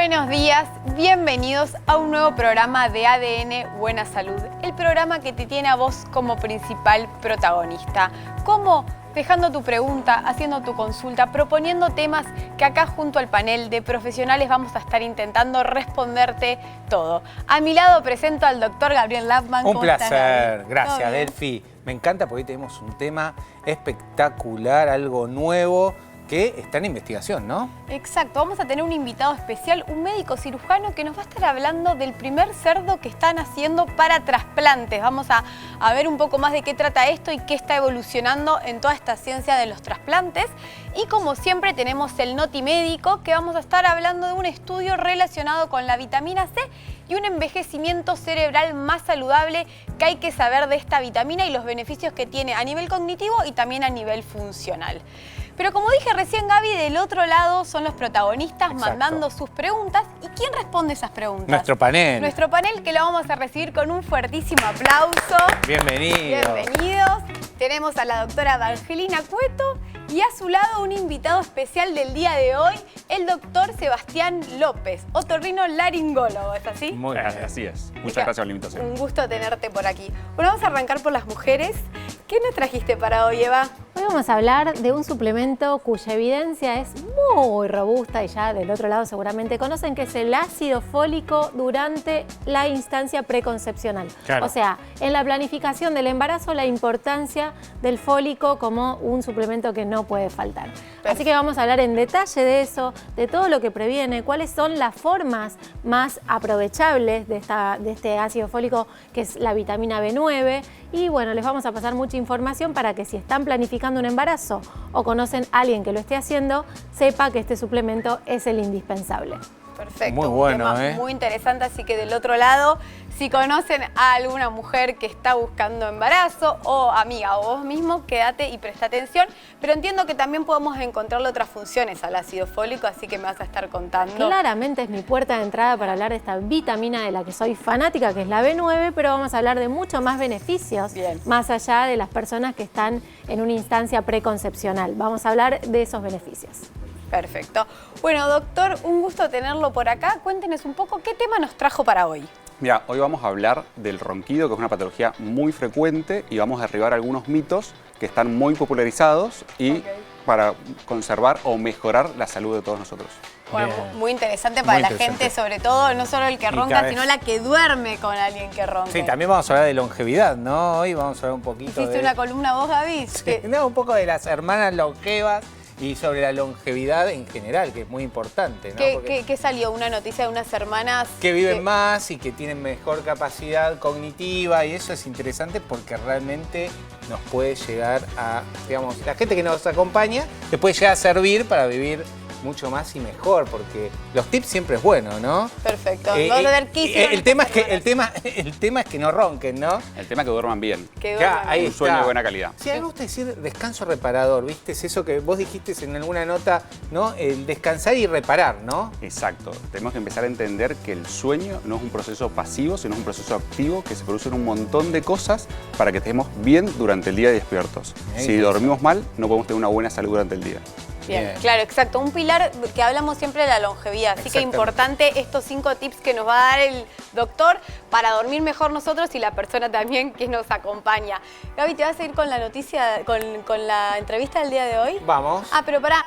Buenos días, bienvenidos a un nuevo programa de ADN Buena Salud, el programa que te tiene a vos como principal protagonista. ¿Cómo? Dejando tu pregunta, haciendo tu consulta, proponiendo temas que acá junto al panel de profesionales vamos a estar intentando responderte todo. A mi lado presento al doctor Gabriel Lapman. Un placer, gracias Delphi. Me encanta porque hoy tenemos un tema espectacular, algo nuevo que está en investigación, ¿no? Exacto, vamos a tener un invitado especial, un médico cirujano que nos va a estar hablando del primer cerdo que están haciendo para trasplantes. Vamos a ver un poco más de qué trata esto y qué está evolucionando en toda esta ciencia de los trasplantes. Y como siempre tenemos el Noti Médico, que vamos a estar hablando de un estudio relacionado con la vitamina C y un envejecimiento cerebral más saludable que hay que saber de esta vitamina y los beneficios que tiene a nivel cognitivo y también a nivel funcional. Pero como dije recién, Gaby, del otro lado son los protagonistas. Exacto. Mandando sus preguntas. ¿Y quién responde esas preguntas? Nuestro panel. Nuestro panel, que lo vamos a recibir con un fuertísimo aplauso. Bienvenidos. Bienvenidos. Tenemos a la doctora Evangelina Cueto y a su lado un invitado especial del día de hoy, el doctor Sebastián López, otorrinolaringólogo, ¿es así? Muy bien, así es. Muchas gracias por la invitación. Un gusto tenerte por aquí. Bueno, vamos a arrancar por las mujeres. ¿Qué nos trajiste para hoy, Eva? Hoy vamos a hablar de un suplemento cuya evidencia es muy robusta y ya del otro lado seguramente conocen, que es el ácido fólico durante la instancia preconcepcional. Claro. O sea, en la planificación del embarazo, la importancia del fólico como un suplemento que no puede faltar. Perfecto. Así que vamos a hablar en detalle de eso, de todo lo que previene, cuáles son las formas más aprovechables de este ácido fólico, que es la vitamina B9. Y bueno, les vamos a pasar mucha información para que si están planificando un embarazo o conocen a alguien que lo esté haciendo, sepa que este suplemento es el indispensable. Perfecto. Muy bueno, un tema muy interesante, así que del otro lado, si conocen a alguna mujer que está buscando embarazo o amiga o vos mismo, quédate y presta atención. Pero entiendo que también podemos encontrarle otras funciones al ácido fólico, así que me vas a estar contando. Claramente es mi puerta de entrada para hablar de esta vitamina de la que soy fanática, que es la B9, pero vamos a hablar de mucho más beneficios, más allá de las personas que están en una instancia preconcepcional. Vamos a hablar de esos beneficios. Perfecto. Bueno, doctor, un gusto tenerlo por acá. Cuéntenos un poco qué tema nos trajo para hoy. Mira, hoy vamos a hablar del ronquido, que es una patología muy frecuente, y vamos a derribar algunos mitos que están muy popularizados y para conservar o mejorar la salud de todos nosotros. Bueno, muy interesante para la gente, sobre todo, no solo el que ronca, sino la que duerme con alguien que ronca. Sí, también vamos a hablar de longevidad, ¿no? Hoy vamos a hablar un poquito ¿Hiciste una columna vos, Gaby? Sí, no, un poco de las hermanas longevas y sobre la longevidad en general, que es muy importante, ¿no? ¿Qué salió? Una noticia de unas hermanas que viven más y que tienen mejor capacidad cognitiva, y eso es interesante porque realmente nos puede llegar a, digamos, la gente que nos acompaña te puede llegar a servir para vivir mucho más y mejor, porque los tips siempre es bueno, ¿no? Perfecto. El tema es que no ronquen, ¿no? El tema es que duerman bien. Un sueño de buena calidad. Sí, a mí me gusta decir descanso reparador, ¿viste? Es eso que vos dijiste en alguna nota, ¿no? El descansar y reparar, ¿no? Exacto. Tenemos que empezar a entender que el sueño no es un proceso pasivo, sino es un proceso activo, que se producen un montón de cosas para que estemos bien durante el día despiertos. Si dormimos mal, no podemos tener una buena salud durante el día. Bien, claro, exacto. Un pilar que hablamos siempre de la longevidad. Así que importante estos 5 tips que nos va a dar el doctor para dormir mejor nosotros y la persona también que nos acompaña. Gaby, ¿te vas a ir con la noticia, con la entrevista del día de hoy? Vamos. Pero pará,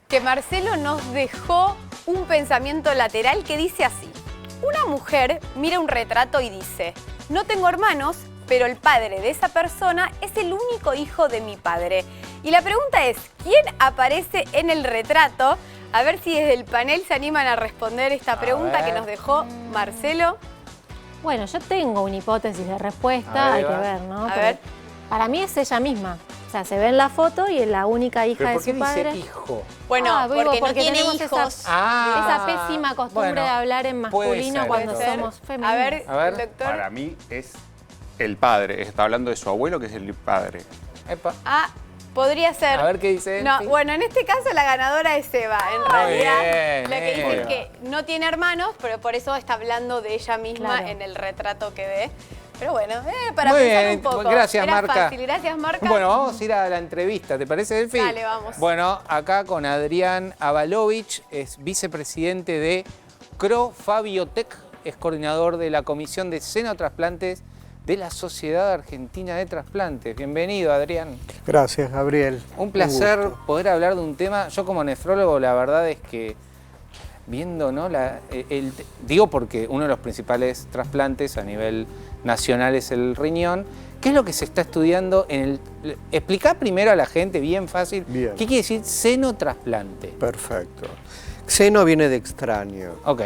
que Marcelo nos dejó un pensamiento lateral que dice así. Una mujer mira un retrato y dice, no tengo hermanos, pero el padre de esa persona es el único hijo de mi padre. Y la pregunta es, ¿quién aparece en el retrato? A ver si desde el panel se animan a responder esta pregunta que nos dejó Marcelo. Bueno, yo tengo una hipótesis de respuesta, hay que ver, ¿no? A ver. Para mí es ella misma. O sea, se ve en la foto y es la única hija de su padre. ¿Por qué dice hijo? Bueno, porque no tiene hijos. Esa pésima costumbre de hablar en masculino cuando somos femeninos. A ver, doctor. Para mí es el padre. Está hablando de su abuelo, que es el padre. Epa. Podría ser. A ver qué dice él. No, sí. bueno, en este caso la ganadora es Eva. En realidad, bien, la que dice que no tiene hermanos, pero por eso está hablando de ella misma en el retrato que ve. Pero bueno, para muy pensar bien, un poco. Gracias, Era Marca. fácil. Gracias, Marca. Bueno, vamos a ir a la entrevista, ¿te parece, Delphi? Dale, vamos. Bueno, acá con Adrián Avalovich, es vicepresidente de Crofabio-Tec, es coordinador de la Comisión de Senotrasplantes de la Sociedad Argentina de Trasplantes. Bienvenido, Adrián. Gracias, Gabriel. Un placer gusto. poder hablar de un tema. Yo como nefrólogo, la verdad es que viendo, ¿no? Digo porque uno de los principales trasplantes a nivel nacional es el riñón. ¿Qué es lo que se está estudiando en el... Explica primero a la gente, bien fácil, Bien. ¿qué quiere decir senotrasplante? Perfecto. Xeno viene de extraño. Ok.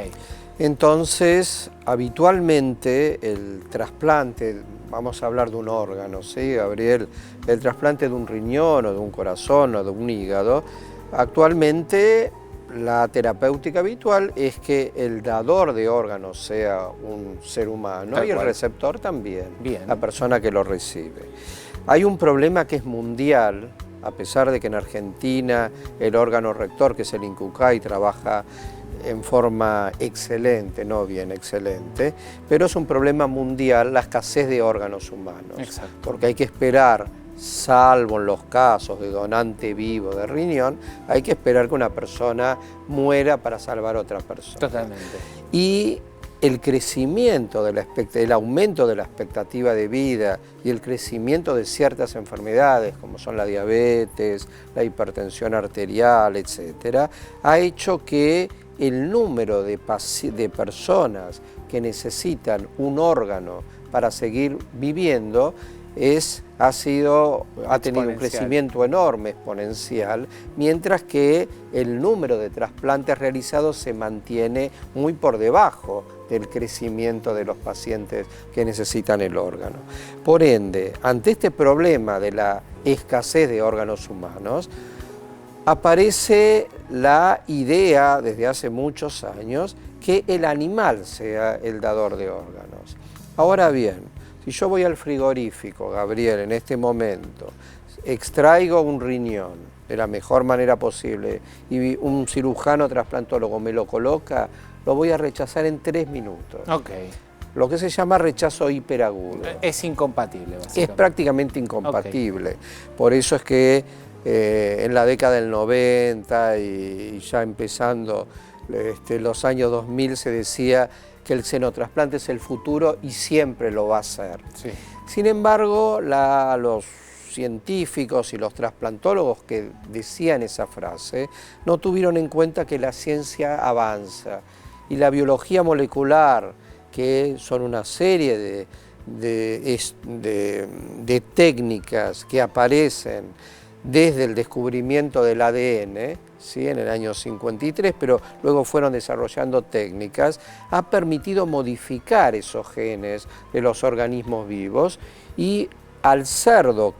Entonces, habitualmente el trasplante, vamos a hablar de un órgano, ¿sí, Gabriel? El trasplante de un riñón o de un corazón o de un hígado, actualmente la terapéutica habitual es que el dador de órganos sea un ser humano Tal y el cual. receptor también, Bien. la persona que lo recibe. Hay un problema que es mundial, a pesar de que en Argentina el órgano rector, que es el INCUCAI, trabaja en forma excelente, no bien excelente, pero es un problema mundial la escasez de órganos humanos. Exacto. Porque hay que esperar, salvo en los casos de donante vivo de riñón, hay que esperar que una persona muera para salvar a otra persona. Totalmente. Y el crecimiento, el aumento de la expectativa de vida y el crecimiento de ciertas enfermedades, como son la diabetes, la hipertensión arterial, etc., ha hecho que el número de personas que necesitan un órgano para seguir viviendo ha tenido un crecimiento enorme, exponencial, mientras que el número de trasplantes realizados se mantiene muy por debajo del crecimiento de los pacientes que necesitan el órgano. Por ende, ante este problema de la escasez de órganos humanos, aparece la idea desde hace muchos años que el animal sea el dador de órganos. Ahora bien, si yo voy al frigorífico, Gabriel, en este momento, extraigo un riñón de la mejor manera posible y un cirujano trasplantólogo me lo coloca, lo voy a rechazar en 3 minutos. Ok. Lo que se llama rechazo hiperagudo. Es incompatible, básicamente. Es prácticamente incompatible. Por eso es que en la década del 90 y ya empezando los años 2000 se decía que el xenotrasplante es el futuro y siempre lo va a ser. Sí. Sin embargo, los científicos y los trasplantólogos que decían esa frase no tuvieron en cuenta que la ciencia avanza y la biología molecular, que son una serie de técnicas que aparecen desde el descubrimiento del ADN, ¿sí? En el año 53, pero luego fueron desarrollando técnicas, ha permitido modificar esos genes de los organismos vivos y al cerdo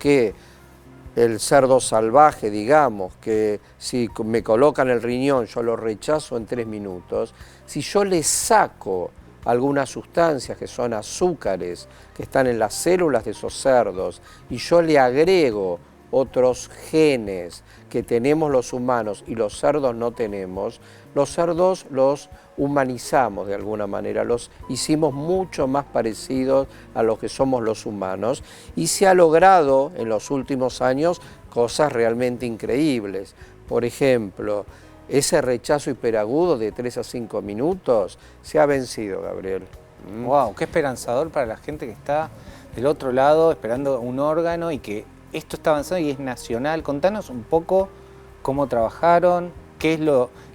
el cerdo salvaje, digamos, que si me colocan el riñón yo lo rechazo en 3 minutos, si yo le saco algunas sustancias que son azúcares que están en las células de esos cerdos y yo le agrego otros genes que tenemos los humanos y los cerdos no tenemos, los cerdos los humanizamos de alguna manera, los hicimos mucho más parecidos a lo que somos los humanos y se ha logrado en los últimos años cosas realmente increíbles. Por ejemplo, ese rechazo hiperagudo de 3 a 5 minutos se ha vencido, Gabriel. Wow, qué esperanzador para la gente que está del otro lado esperando un órgano y que esto está avanzando y es nacional. Contanos un poco cómo trabajaron, qué es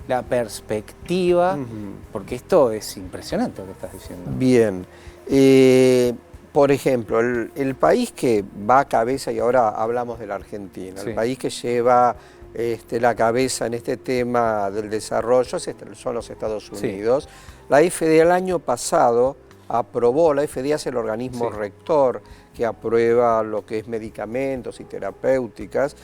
la perspectiva, porque esto es impresionante lo que estás diciendo. Bien. Por ejemplo, el país que va a cabeza, y ahora hablamos de la Argentina, Sí. el país que lleva la cabeza en este tema del desarrollo son los Estados Unidos. Sí. La FDA el año pasado aprobó, la FDA es el organismo Sí. rector que aprueba lo que es medicamentos y terapéuticas,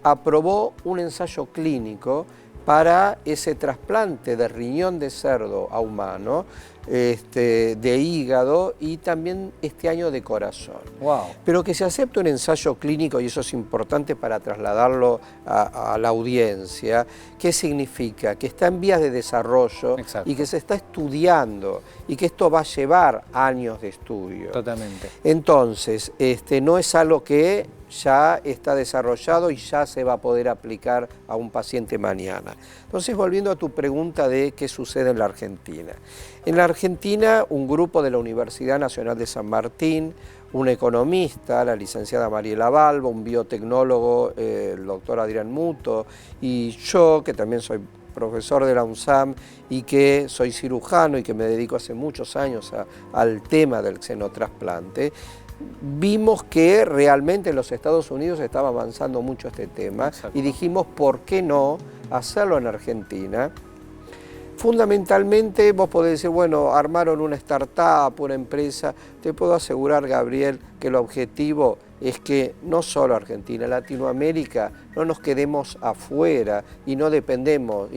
aprobó un ensayo clínico para ese trasplante de riñón de cerdo a humano, de hígado y también este año de corazón. Wow. Pero que se acepte un ensayo clínico, y eso es importante para trasladarlo a la audiencia, ¿qué significa? Que está en vías de desarrollo. Exacto. Y que se está estudiando y que esto va a llevar años de estudio. Totalmente. Entonces, no es algo que ya está desarrollado y ya se va a poder aplicar a un paciente mañana. Entonces, volviendo a tu pregunta de qué sucede en la Argentina. En la Argentina, un grupo de la Universidad Nacional de San Martín, un economista, la licenciada Mariela Balbo, un biotecnólogo, el doctor Adrián Muto, y yo, que también soy profesor de la UNSAM y que soy cirujano y que me dedico hace muchos años al tema del xenotrasplante, vimos que realmente en los Estados Unidos estaba avanzando mucho este tema. Exacto. Y dijimos, ¿por qué no hacerlo en Argentina? Fundamentalmente vos podés decir, bueno, armaron una startup, una empresa. Te puedo asegurar, Gabriel, que el objetivo es que no solo Argentina, Latinoamérica, no nos quedemos afuera y no dependamos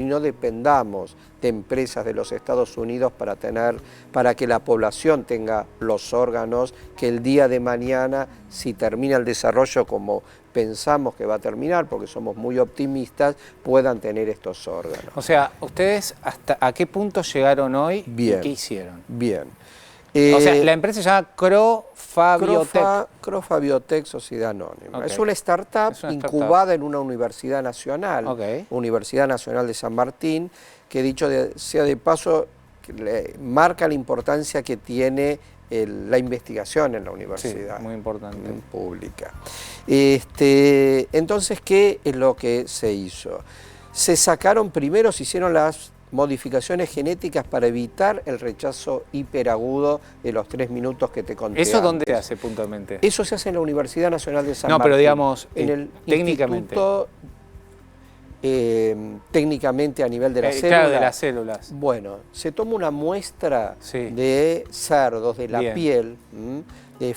de empresas de los Estados Unidos para que la población tenga los órganos que el día de mañana, si termina el desarrollo como pensamos que va a terminar, porque somos muy optimistas, puedan tener estos órganos. O sea, ¿ustedes hasta a qué punto llegaron hoy Bien. y qué hicieron? Bien. O sea, la empresa se llama Crofa Biotech. Crofa Biotech Sociedad Anónima. Okay. Es una startup incubada en una universidad nacional, Universidad Nacional de San Martín, que dicho sea de paso, marca la importancia que tiene la investigación en la universidad. Sí, muy importante. Pública. Entonces, ¿qué es lo que se hizo? Se hicieron las modificaciones genéticas para evitar el rechazo hiperagudo de los 3 minutos que te conté. ¿Eso dónde antes. se hace puntualmente? Eso se hace en la Universidad Nacional de San Martín. No, pero digamos, en el técnicamente. Instituto, técnicamente a nivel de las células. Claro, de las células. Bueno, se toma una muestra Sí. de cerdos, de la Bien. piel,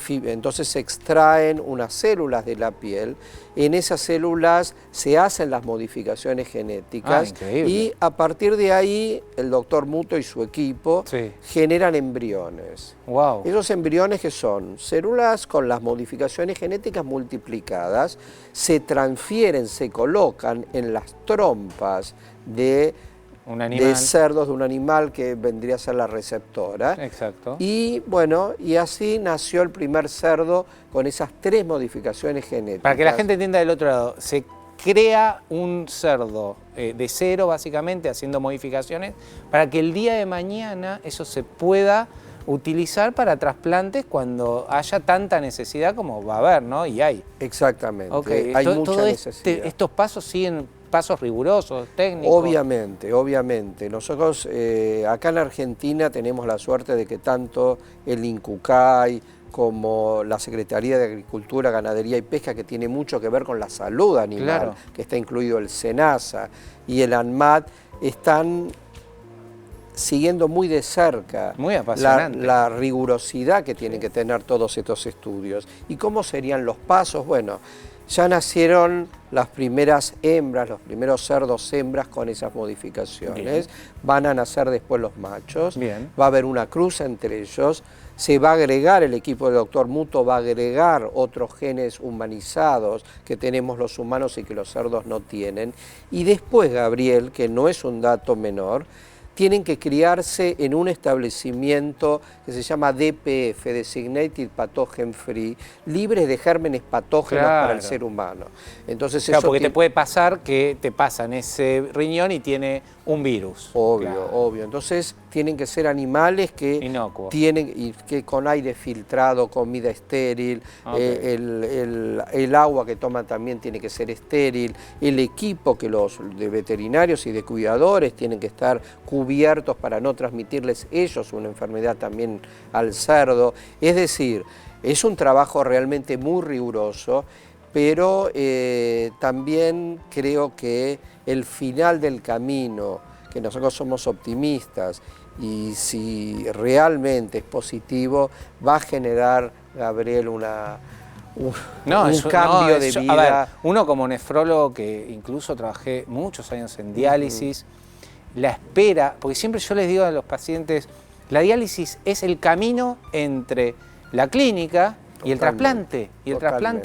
entonces se extraen unas células de la piel, en esas células se hacen las modificaciones genéticas increíble. y a partir de ahí el doctor Muto y su equipo Sí. generan embriones. Wow. Esos embriones, que son células con las modificaciones genéticas multiplicadas, se transfieren, se colocan en las trompas de cerdos de un animal que vendría a ser la receptora. Exacto. Y bueno, y así nació el primer cerdo con esas 3 modificaciones genéticas. Para que la gente entienda del otro lado, se crea un cerdo de cero, básicamente, haciendo modificaciones, para que el día de mañana eso se pueda utilizar para trasplantes cuando haya tanta necesidad como va a haber, ¿no? Y hay. Exactamente, Okay. hay mucha necesidad. Estos pasos siguen pasos rigurosos, técnicos. Obviamente. Nosotros acá en Argentina tenemos la suerte de que tanto el INCUCAI como la Secretaría de Agricultura, Ganadería y Pesca, que tiene mucho que ver con la salud animal, Claro. que está incluido el SENASA y el ANMAT, están siguiendo muy de cerca Muy apasionante. la rigurosidad que tienen que tener todos estos estudios. ¿Y cómo serían los pasos? Bueno, ya nacieron las primeras hembras, los primeros cerdos hembras con esas modificaciones. Bien. Van a nacer después los machos. Bien. Va a haber una cruza entre ellos. Se va a agregar, el equipo del doctor Muto va a agregar otros genes humanizados que tenemos los humanos y que los cerdos no tienen. Y después, Gabriel, que no es un dato menor, tienen que criarse en un establecimiento que se llama DPF, Designated Pathogen Free, libre de gérmenes patógenos para el ser humano. Entonces, Claro, eso porque te puede pasar que te pasan ese riñón y tiene un virus. Obvio, Claro. obvio. Entonces tienen que ser animales que Inocuos. tienen y que con aire filtrado, comida estéril, el agua que toman también tiene que ser estéril, el equipo que los de veterinarios y de cuidadores tienen que estar cubiertos para no transmitirles ellos una enfermedad también al cerdo. Es decir, es un trabajo realmente muy riguroso, pero también creo que el final del camino, que nosotros somos optimistas, y si realmente es positivo, va a generar, Gabriel, un cambio de vida. A ver, uno como nefrólogo, que incluso trabajé muchos años en diálisis, la espera, porque siempre yo les digo a los pacientes, la diálisis es el camino entre la clínica y el trasplante,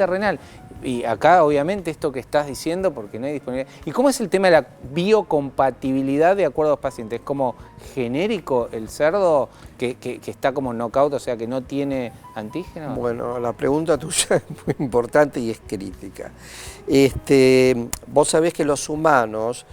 renal. Y acá, obviamente, esto que estás diciendo, porque no hay disponibilidad. ¿Y cómo es el tema de la biocompatibilidad de acuerdo a los pacientes? ¿Es como genérico el cerdo que está como knockout, o sea, que no tiene antígeno? Bueno, la pregunta tuya es muy importante y es crítica. Vos sabés que los humanos,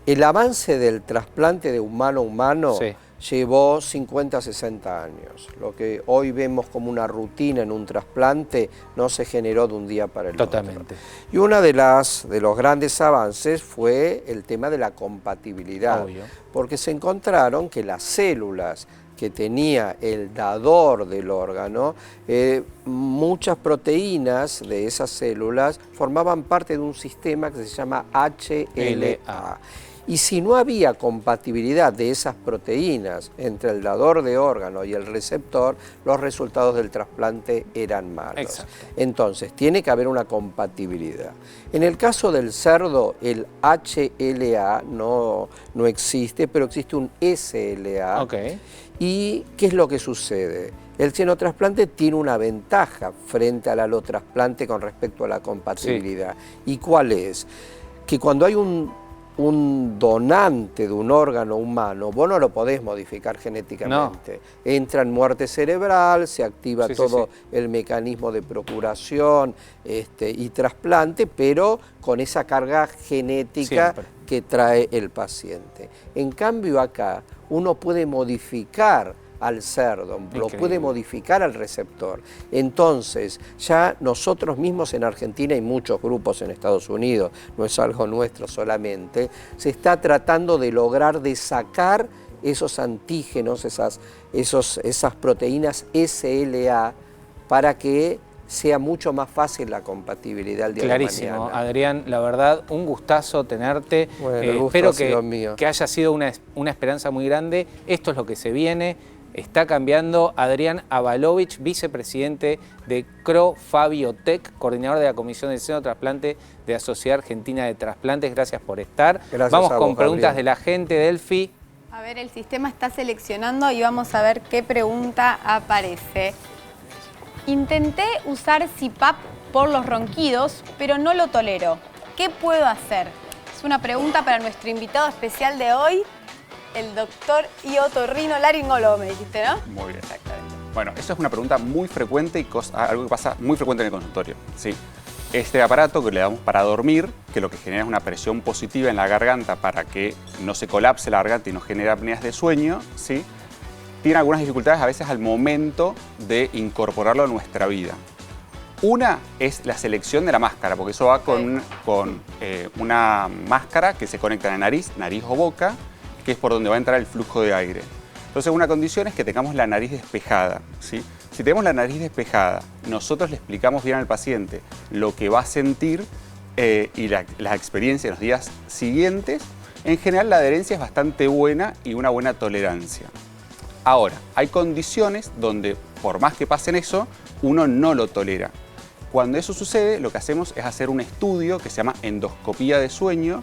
el avance del trasplante de humano a humano Sí. llevó 50, 60 años. Lo que hoy vemos como una rutina en un trasplante no se generó de un día para el Totalmente. otro. Y uno de los grandes avances fue el tema de la compatibilidad. Obvio. Porque se encontraron que las células que tenía el dador del órgano, muchas proteínas de esas células formaban parte de un sistema que se llama HLA. Y si no había compatibilidad de esas proteínas entre el dador de órgano y el receptor, los resultados del trasplante eran malos. Exacto. Entonces, tiene que haber una compatibilidad. En el caso del cerdo, el HLA no existe, pero existe un SLA. Ok. ¿Y qué es lo que sucede? El xenotrasplante tiene una ventaja frente al allotrasplante con respecto a la compatibilidad. Sí. ¿Y cuál es? Que cuando hay un donante de un órgano humano, vos no lo podés modificar genéticamente. No. Entra en muerte cerebral, se activa todo el mecanismo de procuración y trasplante, pero con esa carga genética que trae el paciente. En cambio acá, uno puede modificar al cerdo, lo puede modificar al receptor. Entonces, ya nosotros mismos en Argentina y muchos grupos en Estados Unidos, no es algo nuestro solamente, se está tratando de lograr de sacar esos antígenos, esas proteínas SLA, para que sea mucho más fácil la compatibilidad el día de mañana. Clarísimo, Adrián, la verdad, un gustazo tenerte. Bueno, espero que haya sido una esperanza muy grande. Esto es lo que se viene. Está cambiando. Adrián Avalovich, vicepresidente de CRO-FABIOTEC, coordinador de la Comisión de Xenotrasplante de la Sociedad Argentina de Trasplantes. Gracias por estar. Gracias. Vamos con vos, preguntas Gabriel. de la gente, Delphi. A ver, el sistema está seleccionando y vamos a ver qué pregunta aparece. Intenté usar CPAP por los ronquidos, pero no lo tolero. ¿Qué puedo hacer? Es una pregunta para nuestro invitado especial de hoy, el doctor y otorrinolaringólogo, me dijiste, ¿no? Muy bien. Exactamente. Bueno, eso es una pregunta muy frecuente y algo que pasa muy frecuente en el consultorio. Sí. Este aparato que le damos para dormir, que lo que genera es una presión positiva en la garganta para que no se colapse la garganta y no genere apneas de sueño, ¿sí? Tiene algunas dificultades a veces al momento de incorporarlo a nuestra vida. Una es la selección de la máscara, porque eso va con una máscara que se conecta en la nariz o boca, que es por donde va a entrar el flujo de aire. Entonces, una condición es que tengamos la nariz despejada, ¿sí? Si tenemos la nariz despejada, nosotros le explicamos bien al paciente lo que va a sentir y las experiencias en los días siguientes, en general la adherencia es bastante buena y una buena tolerancia. Ahora, hay condiciones donde, por más que pasen eso, uno no lo tolera. Cuando eso sucede, lo que hacemos es hacer un estudio que se llama endoscopía de sueño,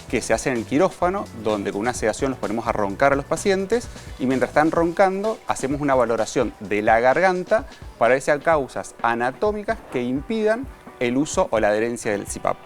que se hace en el quirófano, donde con una sedación los ponemos a roncar a los pacientes y mientras están roncando hacemos una valoración de la garganta para ver si hay causas anatómicas que impidan el uso o la adherencia del CPAP.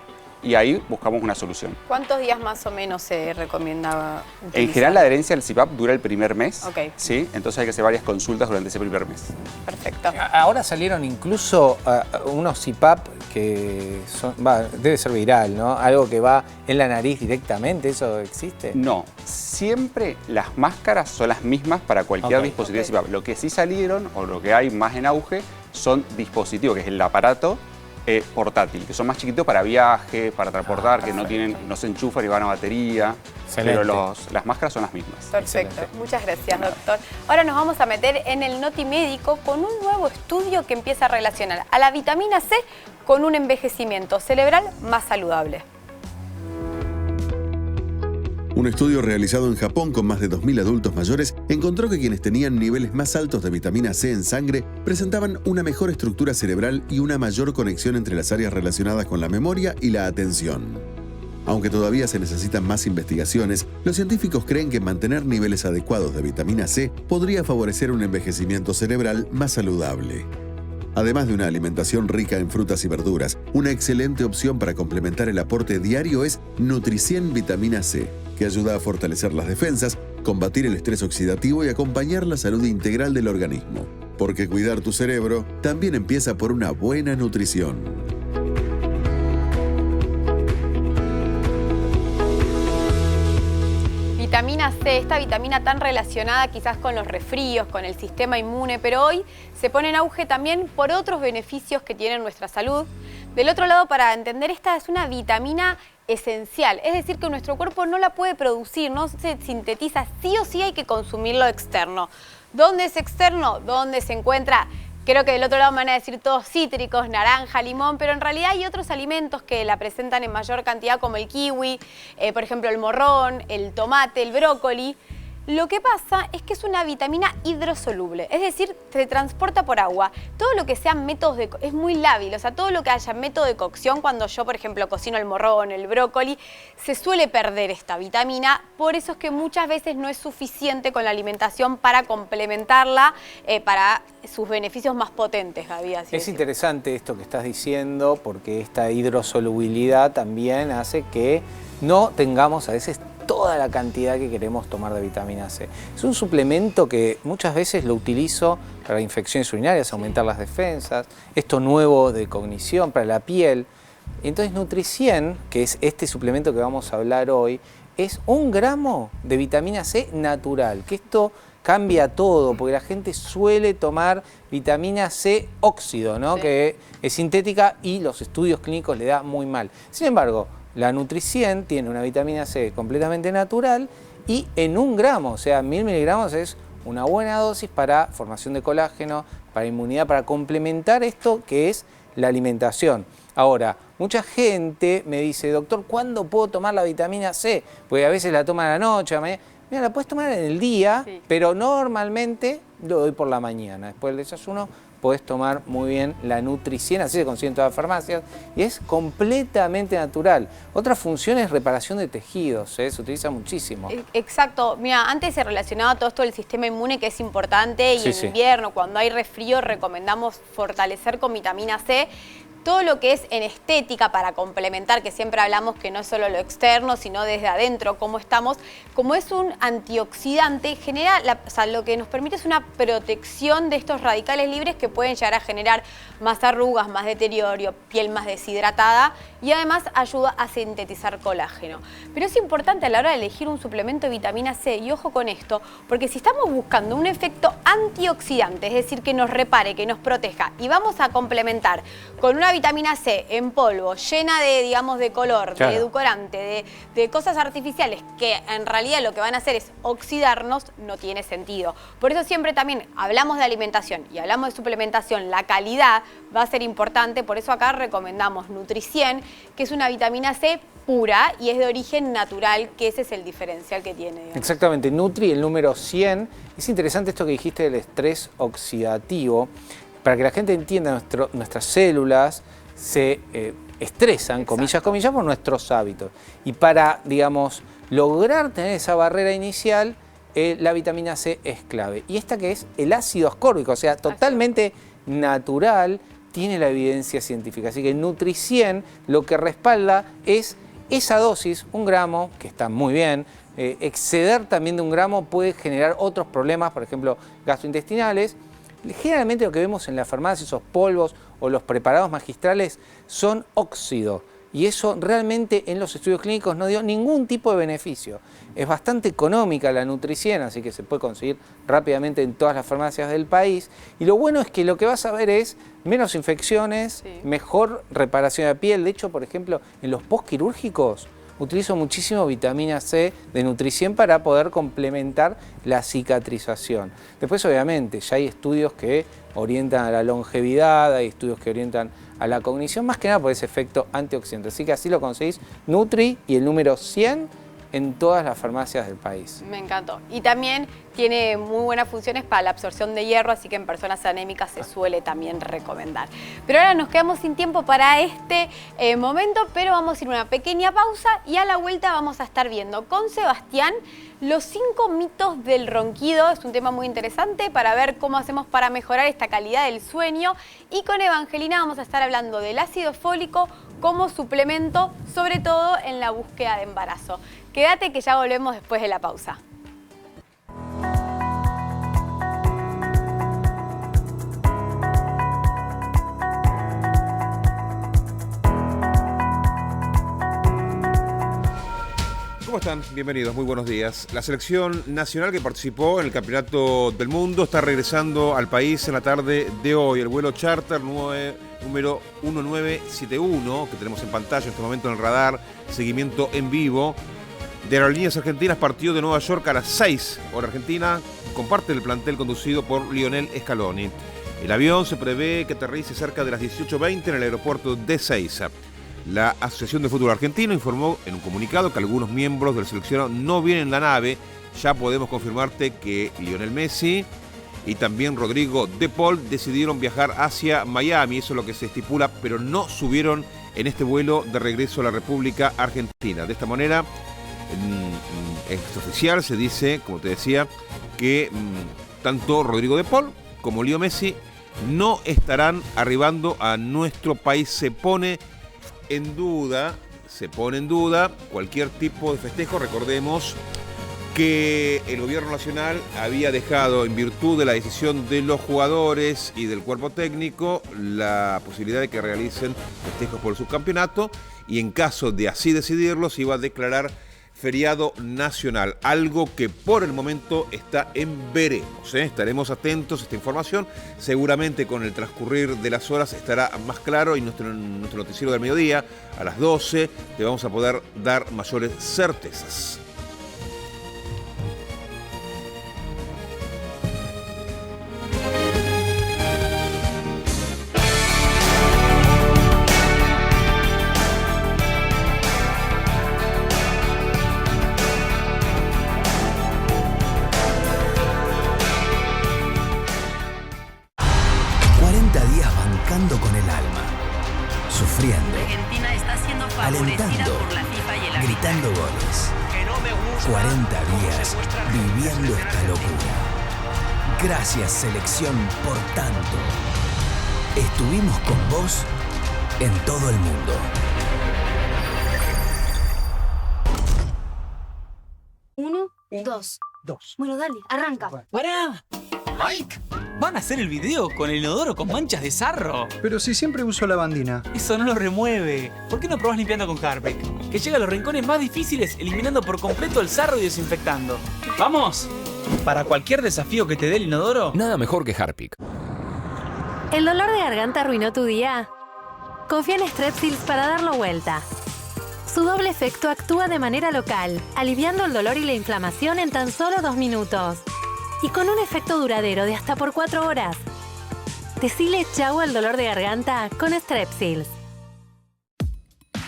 Y ahí buscamos una solución. ¿Cuántos días más o menos se recomienda utilizar? En general la adherencia al CPAP dura el primer mes, Ok. ¿sí? Entonces hay que hacer varias consultas durante ese primer mes. Perfecto. Ahora salieron incluso unos CPAP que son, debe ser viral, ¿no? Algo que va en la nariz directamente, ¿eso existe? No, siempre las máscaras son las mismas para cualquier dispositivo de CPAP. Lo que sí salieron, o lo que hay más en auge, son dispositivos, que es el aparato portátil, que son más chiquitos para viaje, para transportar, que no se enchufan y van a batería. Excelente. Pero las máscaras son las mismas. Perfecto. Excelente. Muchas gracias, doctor. Ahora nos vamos a meter en el Noti Médico con un nuevo estudio que empieza a relacionar a la vitamina C con un envejecimiento cerebral más saludable. Un estudio realizado en Japón con más de 2.000 adultos mayores encontró que quienes tenían niveles más altos de vitamina C en sangre presentaban una mejor estructura cerebral y una mayor conexión entre las áreas relacionadas con la memoria y la atención. Aunque todavía se necesitan más investigaciones, los científicos creen que mantener niveles adecuados de vitamina C podría favorecer un envejecimiento cerebral más saludable. Además de una alimentación rica en frutas y verduras, una excelente opción para complementar el aporte diario es Nutri-100 Vitamina C, que ayuda a fortalecer las defensas, combatir el estrés oxidativo y acompañar la salud integral del organismo. Porque cuidar tu cerebro también empieza por una buena nutrición. Vitamina C, esta vitamina tan relacionada quizás con los resfríos, con el sistema inmune, pero hoy se pone en auge también por otros beneficios que tiene nuestra salud. Del otro lado, para entender, esta es una vitamina esencial, es decir, que nuestro cuerpo no la puede producir, no se sintetiza, sí o sí hay que consumirlo externo. ¿Dónde es externo? ¿Dónde se encuentra? Creo que del otro lado me van a decir todos cítricos, naranja, limón, pero en realidad hay otros alimentos que la presentan en mayor cantidad, como el kiwi, por ejemplo el morrón, el tomate, el brócoli. Lo que pasa es que es una vitamina hidrosoluble, es decir, se transporta por agua. Todo lo que sean métodos de es muy lábil, o sea, todo lo que haya método de cocción, cuando yo, por ejemplo, cocino el morrón, el brócoli, se suele perder esta vitamina. Por eso es que muchas veces no es suficiente con la alimentación para complementarla para sus beneficios más potentes, Gaby. Es interesante esto que estás diciendo, porque esta hidrosolubilidad también hace que no tengamos a veces toda la cantidad que queremos tomar de vitamina C. Es un suplemento que muchas veces lo utilizo para infecciones urinarias, aumentar las defensas, esto nuevo de cognición para la piel. Entonces Nutri-100, que es este suplemento que vamos a hablar hoy, es 1 gramo de vitamina C natural, que esto cambia todo, porque la gente suele tomar vitamina C óxido, ¿no? Sí. Que es sintética y los estudios clínicos le da muy mal. Sin embargo, la Nutri-100 tiene una vitamina C completamente natural y en 1 gramo, o sea, 1000 miligramos es una buena dosis para formación de colágeno, para inmunidad, para complementar esto que es la alimentación. Ahora, mucha gente me dice, doctor, ¿cuándo puedo tomar la vitamina C? Porque a veces la toman a la noche, a la mañana. Mira, la puedes tomar en el día, sí, pero normalmente lo doy por la mañana. Después del desayuno podés tomar muy bien la Nutri-100, así se consigue en todas las farmacias, y es completamente natural. Otra función es reparación de tejidos, se utiliza muchísimo. Exacto. Mira, antes se relacionaba todo esto del sistema inmune, que es importante, y en invierno, cuando hay resfrío, recomendamos fortalecer con vitamina C. Todo lo que es en estética para complementar, que siempre hablamos que no es solo lo externo, sino desde adentro, cómo estamos, como es un antioxidante, genera, o sea, lo que nos permite es una protección de estos radicales libres que pueden llegar a generar más arrugas, más deterioro, piel más deshidratada y además ayuda a sintetizar colágeno. Pero es importante a la hora de elegir un suplemento de vitamina C, y ojo con esto, porque si estamos buscando un efecto antioxidante, es decir, que nos repare, que nos proteja, y vamos a complementar con una vitamina C en polvo, llena de, digamos, de color, claro, de edulcorante, de cosas artificiales que en realidad lo que van a hacer es oxidarnos, no tiene sentido. Por eso siempre también hablamos de alimentación y hablamos de suplementación, la calidad va a ser importante, por eso acá recomendamos Nutri-100, que es una vitamina C pura y es de origen natural, que ese es el diferencial que tiene, digamos. Exactamente, Nutri, el número 100. Es interesante esto que dijiste del estrés oxidativo. Para que la gente entienda, nuestras células se estresan, comillas, comillas, por nuestros hábitos. Y para, digamos, lograr tener esa barrera inicial, la vitamina C es clave. Y esta que es el ácido ascórbico, o sea, totalmente natural, tiene la evidencia científica. Así que Nutri-100 lo que respalda es esa dosis, 1 gramo, que está muy bien. Exceder también de 1 gramo puede generar otros problemas, por ejemplo, gastrointestinales. Generalmente lo que vemos en la farmacia, esos polvos o los preparados magistrales, son óxido. Y eso realmente en los estudios clínicos no dio ningún tipo de beneficio. Es bastante económica la Nutri-100, así que se puede conseguir rápidamente en todas las farmacias del país. Y lo bueno es que lo que vas a ver es menos infecciones, mejor reparación de la piel. De hecho, por ejemplo, en los postquirúrgicos, utilizo muchísimo vitamina C de Nutri-100 para poder complementar la cicatrización. Después, obviamente, ya hay estudios que orientan a la longevidad, hay estudios que orientan a la cognición, más que nada por ese efecto antioxidante. Así que así lo conseguís, Nutri y el número 100, en todas las farmacias del país. Me encantó. Y también tiene muy buenas funciones para la absorción de hierro, así que en personas anémicas se suele también recomendar. Pero ahora nos quedamos sin tiempo para este momento, pero vamos a ir a una pequeña pausa y a la vuelta vamos a estar viendo con Sebastián los 5 mitos del ronquido. Es un tema muy interesante para ver cómo hacemos para mejorar esta calidad del sueño. Y con Evangelina vamos a estar hablando del ácido fólico como suplemento, sobre todo en la búsqueda de embarazo. Quédate que ya volvemos después de la pausa. ¿Cómo están? Bienvenidos, muy buenos días. La selección nacional que participó en el Campeonato del Mundo está regresando al país en la tarde de hoy. El vuelo charter número 1971, que tenemos en pantalla en este momento en el radar, seguimiento en vivo, de Aerolíneas Argentinas partió de Nueva York a las 6 hora argentina, comparte el plantel conducido por Lionel Scaloni. El avión se prevé que aterrice cerca de las 18:20 en el aeropuerto de Ezeiza. La Asociación de Fútbol Argentino informó en un comunicado que algunos miembros del seleccionado no vienen en la nave. Ya podemos confirmarte que Lionel Messi y también Rodrigo De Paul decidieron viajar hacia Miami, eso es lo que se estipula, pero no subieron en este vuelo de regreso a la República Argentina. De esta manera, en oficial se dice, como te decía, que tanto Rodrigo De Paul como Leo Messi no estarán arribando a nuestro país. Se pone en duda cualquier tipo de festejo. Recordemos que el gobierno nacional había dejado, en virtud de la decisión de los jugadores y del cuerpo técnico, la posibilidad de que realicen festejos por el subcampeonato, y en caso de así decidirlo se iba a declarar feriado nacional, algo que por el momento está en veremos. Estaremos atentos a esta información, seguramente con el transcurrir de las horas estará más claro, y nuestro noticiero del mediodía a las 12 te vamos a poder dar mayores certezas. Con el alma, sufriendo, Argentina está siendo favorecida alentando, por la FIFA y el gritando goles. 40 días viviendo esta locura. Gracias, selección, por tanto. Estuvimos con vos en todo el mundo. Uno, dos. Bueno, dale, arranca. ¡Pará! ¡Mike! ¿Van a hacer el video con el inodoro con manchas de sarro? Pero si siempre uso lavandina. Eso no lo remueve. ¿Por qué no probás limpiando con Harpic? Que llega a los rincones más difíciles, eliminando por completo el sarro y desinfectando. ¡Vamos! Para cualquier desafío que te dé el inodoro, nada mejor que Harpic. ¿El dolor de garganta arruinó tu día? Confía en Strepsils para darlo vuelta. Su doble efecto actúa de manera local, aliviando el dolor y la inflamación en tan solo 2 minutos. Y con un efecto duradero de hasta por 4 horas. Decile chau al dolor de garganta con Strepsils.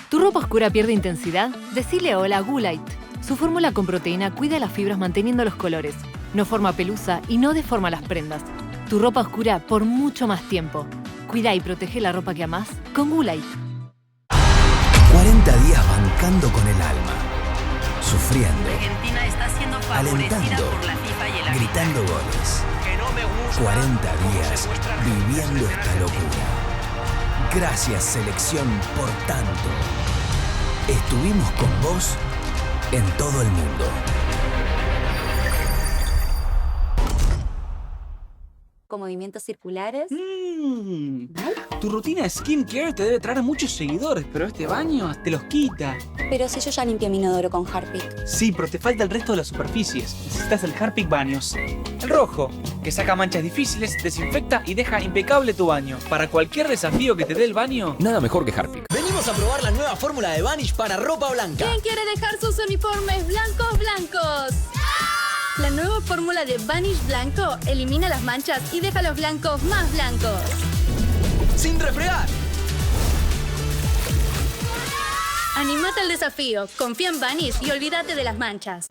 ¿Tu ropa oscura pierde intensidad? Decile hola a Gulite. Su fórmula con proteína cuida las fibras manteniendo los colores. No forma pelusa y no deforma las prendas. Tu ropa oscura por mucho más tiempo. Cuida y protege la ropa que amás con Gulite. 40 días bancando con el alma, sufriendo, Argentina está siendo favorecida alentando, por la FIFA y el gritando goles. 40 días viviendo esta locura. Gracias, selección, por tanto. Estuvimos con vos en todo el mundo. Con movimientos circulares. Tu rutina de skincare te debe traer muchos seguidores, pero este baño te los quita. Pero si yo ya limpié mi inodoro con Harpic. Sí, pero te falta el resto de las superficies. Necesitas el Harpic Baños. El rojo, que saca manchas difíciles, desinfecta y deja impecable tu baño. Para cualquier desafío que te dé el baño, nada mejor que Harpic. Venimos a probar la nueva fórmula de Vanish para ropa blanca. ¿Quién quiere dejar sus uniformes blancos? La nueva fórmula de Vanish Blanco elimina las manchas y deja los blancos más blancos. ¡Sin refregar! Anímate al desafío, confía en Vanish y olvídate de las manchas.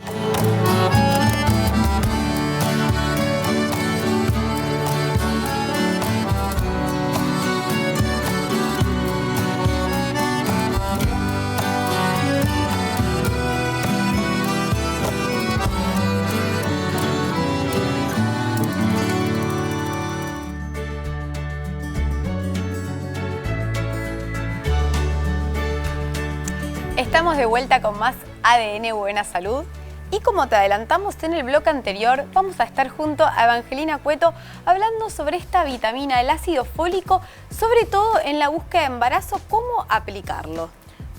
Estamos de vuelta con más ADN Buena Salud y como te adelantamos en el bloque anterior, vamos a estar junto a Evangelina Cueto hablando sobre esta vitamina, el ácido fólico, sobre todo en la búsqueda de embarazo, cómo aplicarlo.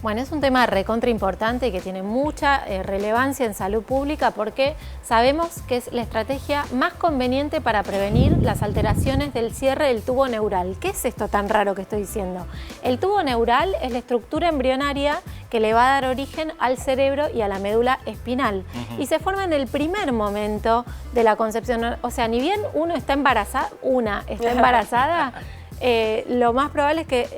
Bueno, es un tema recontra importante y que tiene mucha relevancia en salud pública porque sabemos que es la estrategia más conveniente para prevenir las alteraciones del cierre del tubo neural. ¿Qué es esto tan raro que estoy diciendo? El tubo neural es la estructura embrionaria que le va a dar origen al cerebro y a la médula espinal. Y se forma en el primer momento de la concepción. O sea, ni bien uno está embarazada, lo más probable es que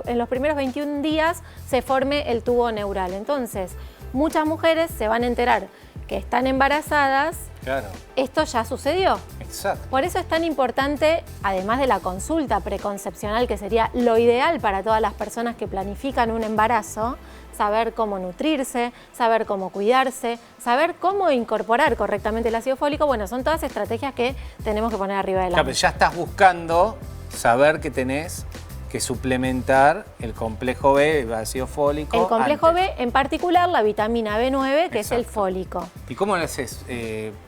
en los primeros 21 días se forme el tubo neural. Entonces, muchas mujeres se van a enterar que están embarazadas. Claro. Esto ya sucedió. Exacto. Por eso es tan importante, además de la consulta preconcepcional, que sería lo ideal para todas las personas que planifican un embarazo, saber cómo nutrirse, saber cómo cuidarse, saber cómo incorporar correctamente el ácido fólico. Bueno, son todas estrategias que tenemos que poner arriba de la mesa. Ya estás buscando saber que tenés que suplementar el complejo B, el ácido fólico. El complejo antes. B, en particular la vitamina B9, que es el fólico. ¿Y cómo lo haces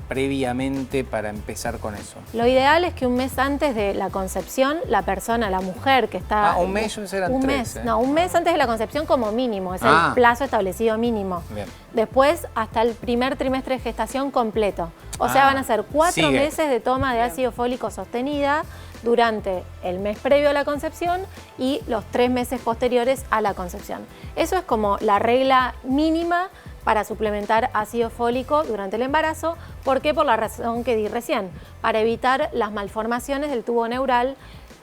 previamente para empezar con eso? Lo ideal es que un mes antes de la concepción, la persona, la mujer que está... un mes, eran un 3. mes, no, un mes antes de la concepción como mínimo, es el plazo establecido mínimo. Bien. Después, hasta el primer trimestre de gestación completo. O sea, van a ser 4 meses de toma de ácido fólico sostenida durante el mes previo a la concepción y los 3 meses posteriores a la concepción. Eso es como la regla mínima para suplementar ácido fólico durante el embarazo. ¿Por qué? Por la razón que di recién, para evitar las malformaciones del tubo neural,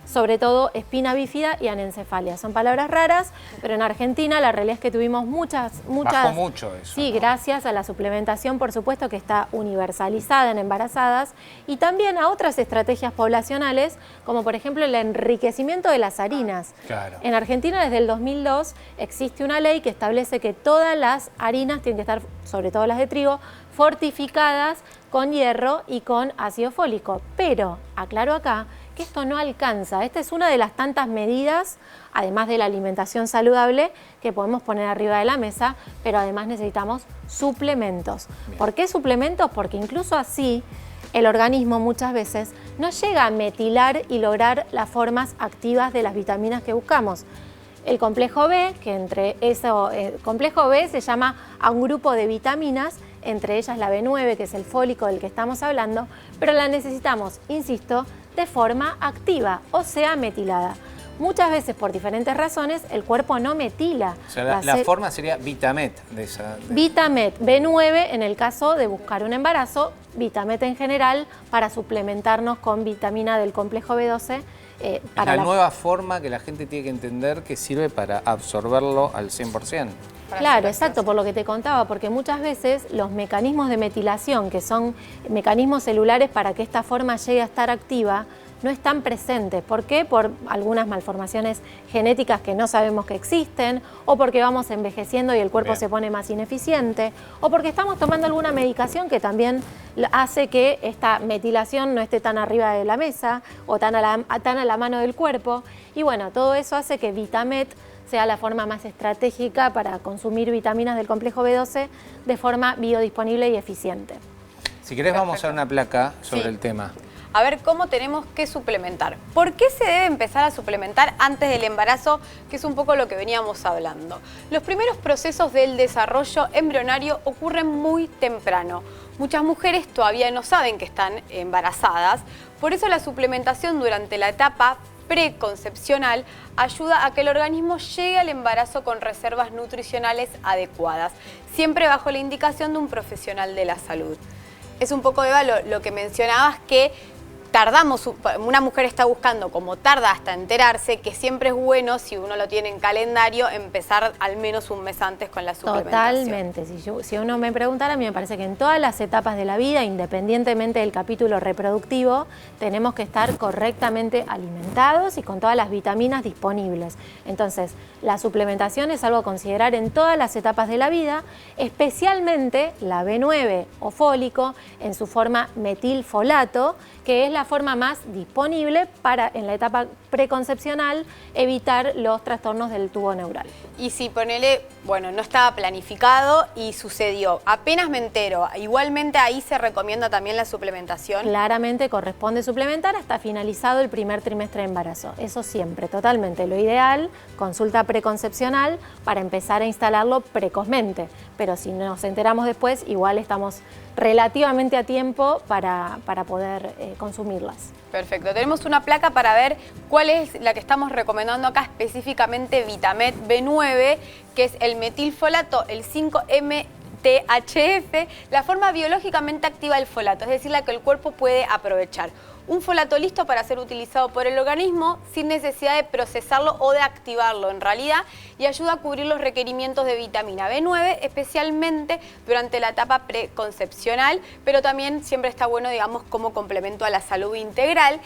sobre todo espina bífida y anencefalia. Son palabras raras, pero en Argentina la realidad es que tuvimos muchas... Bajó mucho eso. Sí, ¿no? Gracias a la suplementación, por supuesto, que está universalizada en embarazadas y también a otras estrategias poblacionales, como por ejemplo el enriquecimiento de las harinas. Claro. En Argentina, desde el 2002, existe una ley que establece que todas las harinas tienen que estar, sobre todo las de trigo, fortificadas con hierro y con ácido fólico. Pero, aclaro acá, que esto no alcanza. Esta es una de las tantas medidas, además de la alimentación saludable, que podemos poner arriba de la mesa, pero además necesitamos suplementos. Bien. ¿Por qué suplementos? Porque incluso así el organismo muchas veces no llega a metilar y lograr las formas activas de las vitaminas que buscamos. El complejo B, que entre eso, el complejo B se llama a un grupo de vitaminas, entre ellas la B9, que es el fólico del que estamos hablando, pero la necesitamos, insisto, de forma activa, o sea, metilada. Muchas veces, por diferentes razones, el cuerpo no metila. O sea, la forma sería Vitamet de esa... Vitamet, B9 en el caso de buscar un embarazo, Vitamet en general para suplementarnos con vitamina del complejo B12. Para la nueva forma que la gente tiene que entender que sirve para absorberlo al 100%. Claro, exacto, por lo que te contaba, porque muchas veces los mecanismos de metilación, que son mecanismos celulares para que esta forma llegue a estar activa, no están presentes. ¿Por qué? Por algunas malformaciones genéticas que no sabemos que existen, o porque vamos envejeciendo y el cuerpo se pone más ineficiente, o porque estamos tomando alguna medicación que también hace que esta metilación no esté tan arriba de la mesa o tan a la mano del cuerpo. Y bueno, todo eso hace que Vitamet sea la forma más estratégica para consumir vitaminas del complejo B12 de forma biodisponible y eficiente. Si querés vamos a una placa sobre el tema. A ver cómo tenemos que suplementar. ¿Por qué se debe empezar a suplementar antes del embarazo? Que es un poco lo que veníamos hablando. Los primeros procesos del desarrollo embrionario ocurren muy temprano. Muchas mujeres todavía no saben que están embarazadas. Por eso la suplementación durante la etapa preconcepcional ayuda a que el organismo llegue al embarazo con reservas nutricionales adecuadas, siempre bajo la indicación de un profesional de la salud. Es un poco, Eva, lo que mencionabas, que tardamos, una mujer está buscando como tarda hasta enterarse, que siempre es bueno, si uno lo tiene en calendario, empezar al menos un mes antes con la suplementación. Totalmente. Si uno me preguntara, a mí me parece que en todas las etapas de la vida, independientemente del capítulo reproductivo, tenemos que estar correctamente alimentados y con todas las vitaminas disponibles. Entonces, la suplementación es algo a considerar en todas las etapas de la vida, especialmente la B9 o fólico en su forma metilfolato, que es la forma más disponible para, en la etapa preconcepcional, evitar los trastornos del tubo neural. Y si ponele, bueno, no estaba planificado y sucedió, apenas me entero, igualmente ahí se recomienda también la suplementación. Claramente corresponde suplementar hasta finalizado el primer trimestre de embarazo, eso siempre, totalmente. Lo ideal, consulta preconcepcional para empezar a instalarlo precozmente, pero si nos enteramos después, igual estamos relativamente a tiempo para poder consumirlas. Perfecto, tenemos una placa para ver cuál es la que estamos recomendando acá, específicamente Vitamed B9, que es el metilfolato, el 5-MTHF, la forma biológicamente activa del folato, es decir, la que el cuerpo puede aprovechar. Un folato listo para ser utilizado por el organismo sin necesidad de procesarlo o de activarlo en realidad, y ayuda a cubrir los requerimientos de vitamina B9, especialmente durante la etapa preconcepcional, pero también siempre está bueno, digamos, como complemento a la salud integral.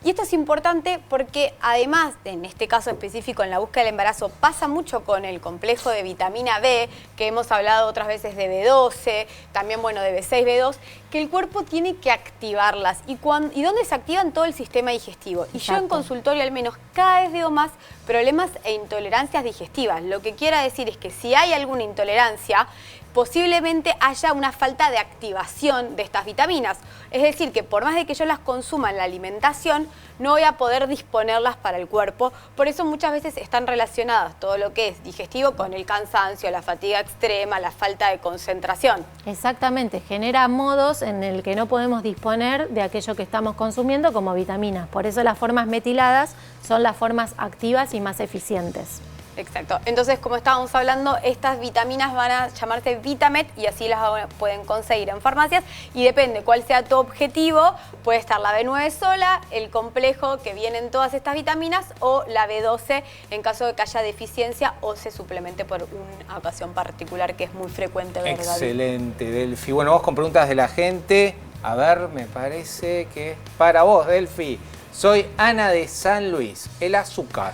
Y esto es importante porque además, en este caso específico en la búsqueda del embarazo, pasa mucho con el complejo de vitamina B, que hemos hablado otras veces de B12, también bueno de B6, B2, que el cuerpo tiene que activarlas. ¿Y dónde se activan? Todo el sistema digestivo. Y yo en consultorio al menos cada vez veo más problemas e intolerancias digestivas. Lo que quiera decir es que si hay alguna intolerancia, posiblemente haya una falta de activación de estas vitaminas. Es decir, que por más de que yo las consuma en la alimentación, no voy a poder disponerlas para el cuerpo. Por eso muchas veces están relacionadas todo lo que es digestivo con el cansancio, la fatiga extrema, la falta de concentración. Exactamente, genera modos en el que no podemos disponer de aquello que estamos consumiendo como vitaminas. Por eso las formas metiladas son las formas activas y más eficientes. Exacto. Entonces, como estábamos hablando, estas vitaminas van a llamarse Vitamed y así las pueden conseguir en farmacias, y depende cuál sea tu objetivo, puede estar la B9 sola, el complejo que vienen todas estas vitaminas, o la B12 en caso de que haya deficiencia o se suplemente por una ocasión particular que es muy frecuente ver. Excelente, Delphi. Bueno, vamos con preguntas de la gente. A ver, me parece que es para vos, Delphi. Soy Ana de San Luis. El azúcar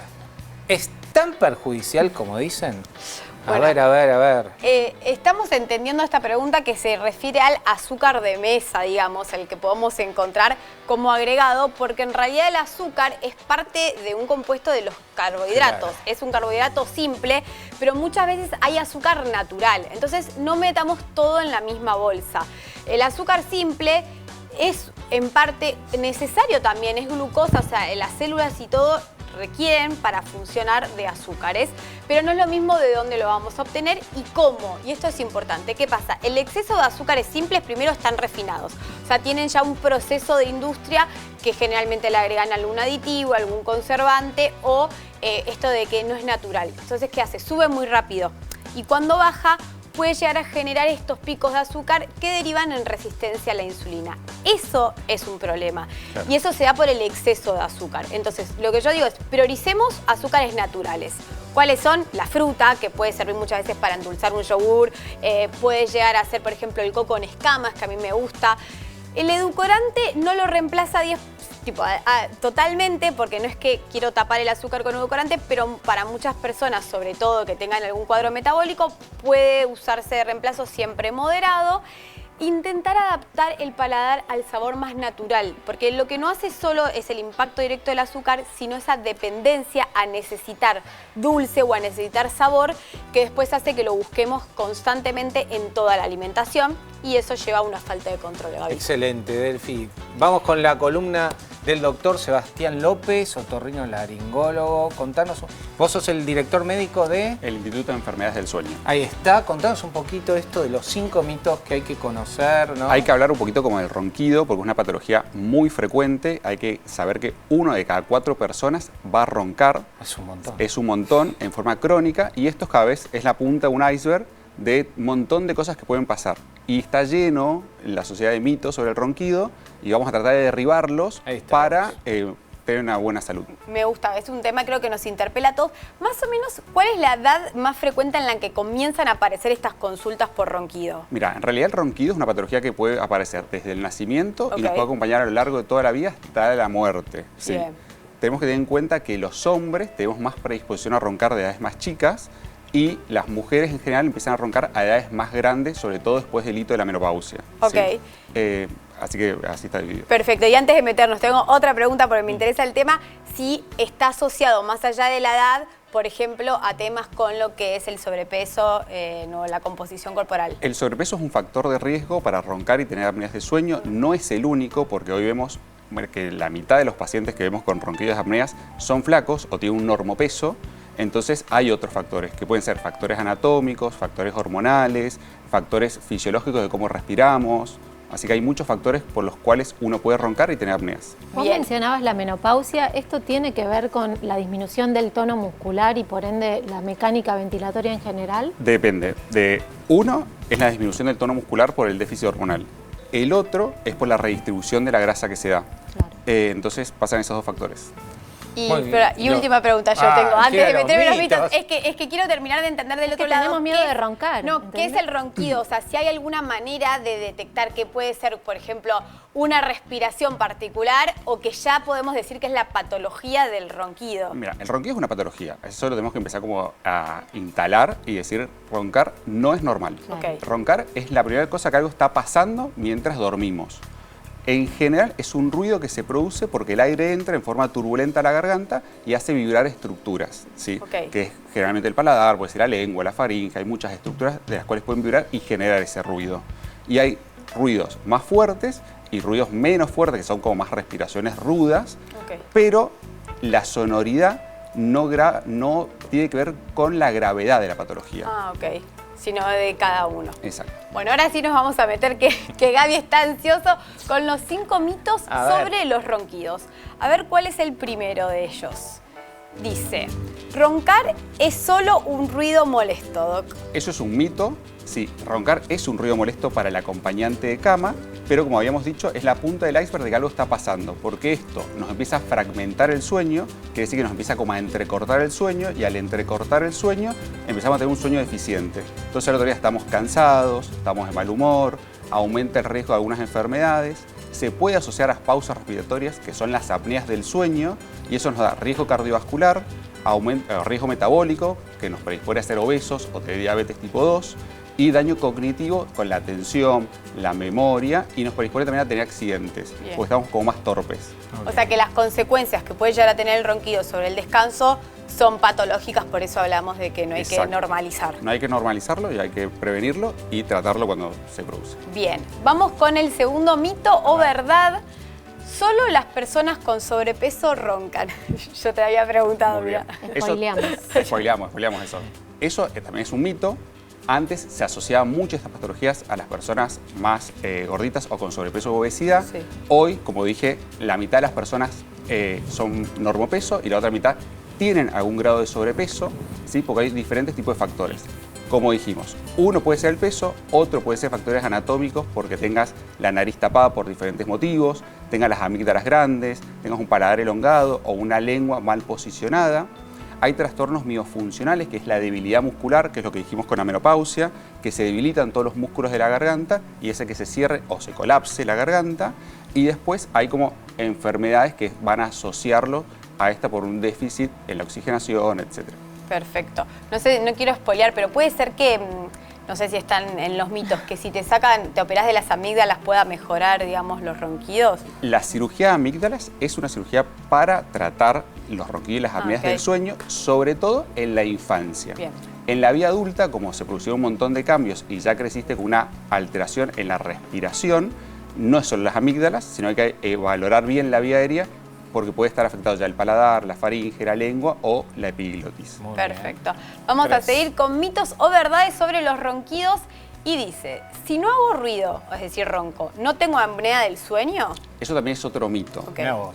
¿es tan perjudicial como dicen? A ver. Estamos entendiendo esta pregunta que se refiere al azúcar de mesa, digamos, el que podemos encontrar como agregado, porque en realidad el azúcar es parte de un compuesto de los carbohidratos. Claro. Es un carbohidrato simple, pero muchas veces hay azúcar natural. Entonces no metamos todo en la misma bolsa. El azúcar simple es en parte necesario también, es glucosa, o sea, las células y todo requieren para funcionar de azúcares, pero no es lo mismo de dónde lo vamos a obtener y cómo. Y esto es importante. ¿Qué pasa? El exceso de azúcares simples primero están refinados, o sea, tienen ya un proceso de industria que generalmente le agregan algún aditivo, algún conservante o esto de que no es natural. Entonces, ¿qué hace? Sube muy rápido y cuando baja puede llegar a generar estos picos de azúcar que derivan en resistencia a la insulina. Eso es un problema. Claro. Y eso se da por el exceso de azúcar. Entonces, lo que yo digo es, prioricemos azúcares naturales. ¿Cuáles son? La fruta, que puede servir muchas veces para endulzar un yogur, puede llegar a ser, por ejemplo, el coco en escamas, que a mí me gusta. El edulcorante no lo reemplaza totalmente, porque no es que quiero tapar el azúcar con edulcorante, pero para muchas personas, sobre todo que tengan algún cuadro metabólico, puede usarse de reemplazo siempre moderado. Intentar adaptar el paladar al sabor más natural, porque lo que no hace solo es el impacto directo del azúcar, sino esa dependencia a necesitar dulce o a necesitar sabor, que después hace que lo busquemos constantemente en toda la alimentación, y eso lleva a una falta de control. Gaby. Excelente, Delphi. Vamos con la columna del doctor Sebastián López, otorrinolaringólogo. Contanos, vos sos el director médico de... El Instituto de Enfermedades del Sueño. Ahí está, contanos un poquito esto de los 5 mitos que hay que conocer, ¿no? Hay que hablar un poquito como del ronquido, porque es una patología muy frecuente. Hay que saber que 1 de cada 4 personas va a roncar. Es un montón. Es un montón en forma crónica, y esto cada vez es la punta de un iceberg de un montón de cosas que pueden pasar. Y está lleno la sociedad de mitos sobre el ronquido y vamos a tratar de derribarlos para tener una buena salud. Me gusta, es un tema creo que nos interpela a todos. Más o menos, ¿cuál es la edad más frecuente en la que comienzan a aparecer estas consultas por ronquido? Mira, en realidad el ronquido es una patología que puede aparecer desde el nacimiento y nos puede acompañar a lo largo de toda la vida hasta la muerte. Sí. Bien. Tenemos que tener en cuenta que los hombres tenemos más predisposición a roncar de edades más chicas y las mujeres en general empiezan a roncar a edades más grandes, sobre todo después del hito de la menopausia. Ok. ¿Sí? Así que así está dividido. Perfecto, y antes de meternos, tengo otra pregunta porque me interesa el tema, si está asociado más allá de la edad, por ejemplo, a temas con lo que es el sobrepeso o la composición corporal. El sobrepeso es un factor de riesgo para roncar y tener apneas de sueño, no es el único, porque hoy vemos que la mitad de los pacientes que vemos con ronquidos y apneas son flacos o tienen un normopeso. Entonces hay otros factores, que pueden ser factores anatómicos, factores hormonales, factores fisiológicos de cómo respiramos. Así que hay muchos factores por los cuales uno puede roncar y tener apneas. Vos mencionabas la menopausia, ¿esto tiene que ver con la disminución del tono muscular y por ende la mecánica ventilatoria en general? Depende. Uno es la disminución del tono muscular por el déficit hormonal. El otro es por la redistribución de la grasa que se da. Claro. Entonces pasan esos dos factores. Y última pregunta yo tengo, antes de meterme los mitos, es que quiero terminar de entender del otro lado. Tenemos miedo de roncar. No, ¿qué es el ronquido? O sea, si hay alguna manera de detectar que puede ser, por ejemplo, una respiración particular o que ya podemos decir que es la patología del ronquido. Mira, el ronquido es una patología. Eso lo tenemos que empezar como a instalar y decir, roncar no es normal. Okay. Roncar es la primera cosa que algo está pasando mientras dormimos. En general es un ruido que se produce porque el aire entra en forma turbulenta a la garganta y hace vibrar estructuras, ¿sí? Que es generalmente el paladar, puede ser la lengua, la faringe, hay muchas estructuras de las cuales pueden vibrar y generar ese ruido. Y hay ruidos más fuertes y ruidos menos fuertes, que son como más respiraciones rudas, pero la sonoridad no tiene que ver con la gravedad de la patología. Ah, ok. Sino de cada uno. Exacto. Bueno, ahora sí nos vamos a meter que Gaby está ansioso con los 5 mitos sobre los ronquidos. A ver cuál es el primero de ellos. Dice, roncar es solo un ruido molesto, Doc. Eso es un mito. Sí, roncar es un ruido molesto para el acompañante de cama, pero como habíamos dicho, es la punta del iceberg de que algo está pasando, porque esto nos empieza a fragmentar el sueño, quiere decir que nos empieza como a entrecortar el sueño, y al entrecortar el sueño empezamos a tener un sueño deficiente. Entonces al otro día estamos cansados, estamos de mal humor, aumenta el riesgo de algunas enfermedades, se puede asociar a pausas respiratorias, que son las apneas del sueño, y eso nos da riesgo cardiovascular, riesgo metabólico, que nos predispone a ser obesos o tener diabetes tipo 2, y daño cognitivo con la atención, la memoria, y nos predispone también a tener accidentes, porque estamos como más torpes. O sea que las consecuencias que puede llegar a tener el ronquido sobre el descanso son patológicas, por eso hablamos de que no hay que normalizar. No hay que normalizarlo y hay que prevenirlo y tratarlo cuando se produce. Bien, vamos con el segundo mito o verdad. ¿Solo las personas con sobrepeso roncan? Yo te había preguntado, mira. Spoileamos eso. Eso también es un mito. Antes se asociaban mucho estas patologías a las personas más gorditas o con sobrepeso o obesidad. Sí. Hoy, como dije, la mitad de las personas son normopeso y la otra mitad tienen algún grado de sobrepeso, ¿sí? Porque hay diferentes tipos de factores. Como dijimos, uno puede ser el peso, otro puede ser factores anatómicos porque tengas la nariz tapada por diferentes motivos, tengas las amígdalas grandes, tengas un paladar elongado o una lengua mal posicionada. Hay trastornos miofuncionales, que es la debilidad muscular, que es lo que dijimos con la menopausia, que se debilitan todos los músculos de la garganta y hace que se cierre o se colapse la garganta. Y después hay como enfermedades que van a asociarlo a esta por un déficit en la oxigenación, etc. Perfecto. No sé, no quiero spoilear, pero puede ser que, no sé si están en los mitos, que si te operás de las amígdalas pueda mejorar, digamos, los ronquidos. La cirugía de amígdalas es una cirugía para tratar los ronquidos y las apneas del sueño, sobre todo en la infancia. Bien. En la vida adulta, como se produjeron un montón de cambios y ya creciste con una alteración en la respiración, no es solo las amígdalas, sino hay que valorar bien la vía aérea, porque puede estar afectado ya el paladar, la faringe, la lengua o la epiglotis. Perfecto. Vamos a seguir con mitos o verdades sobre los ronquidos. Y dice, si no hago ruido, es decir, ronco, ¿no tengo apnea del sueño? Eso también es otro mito.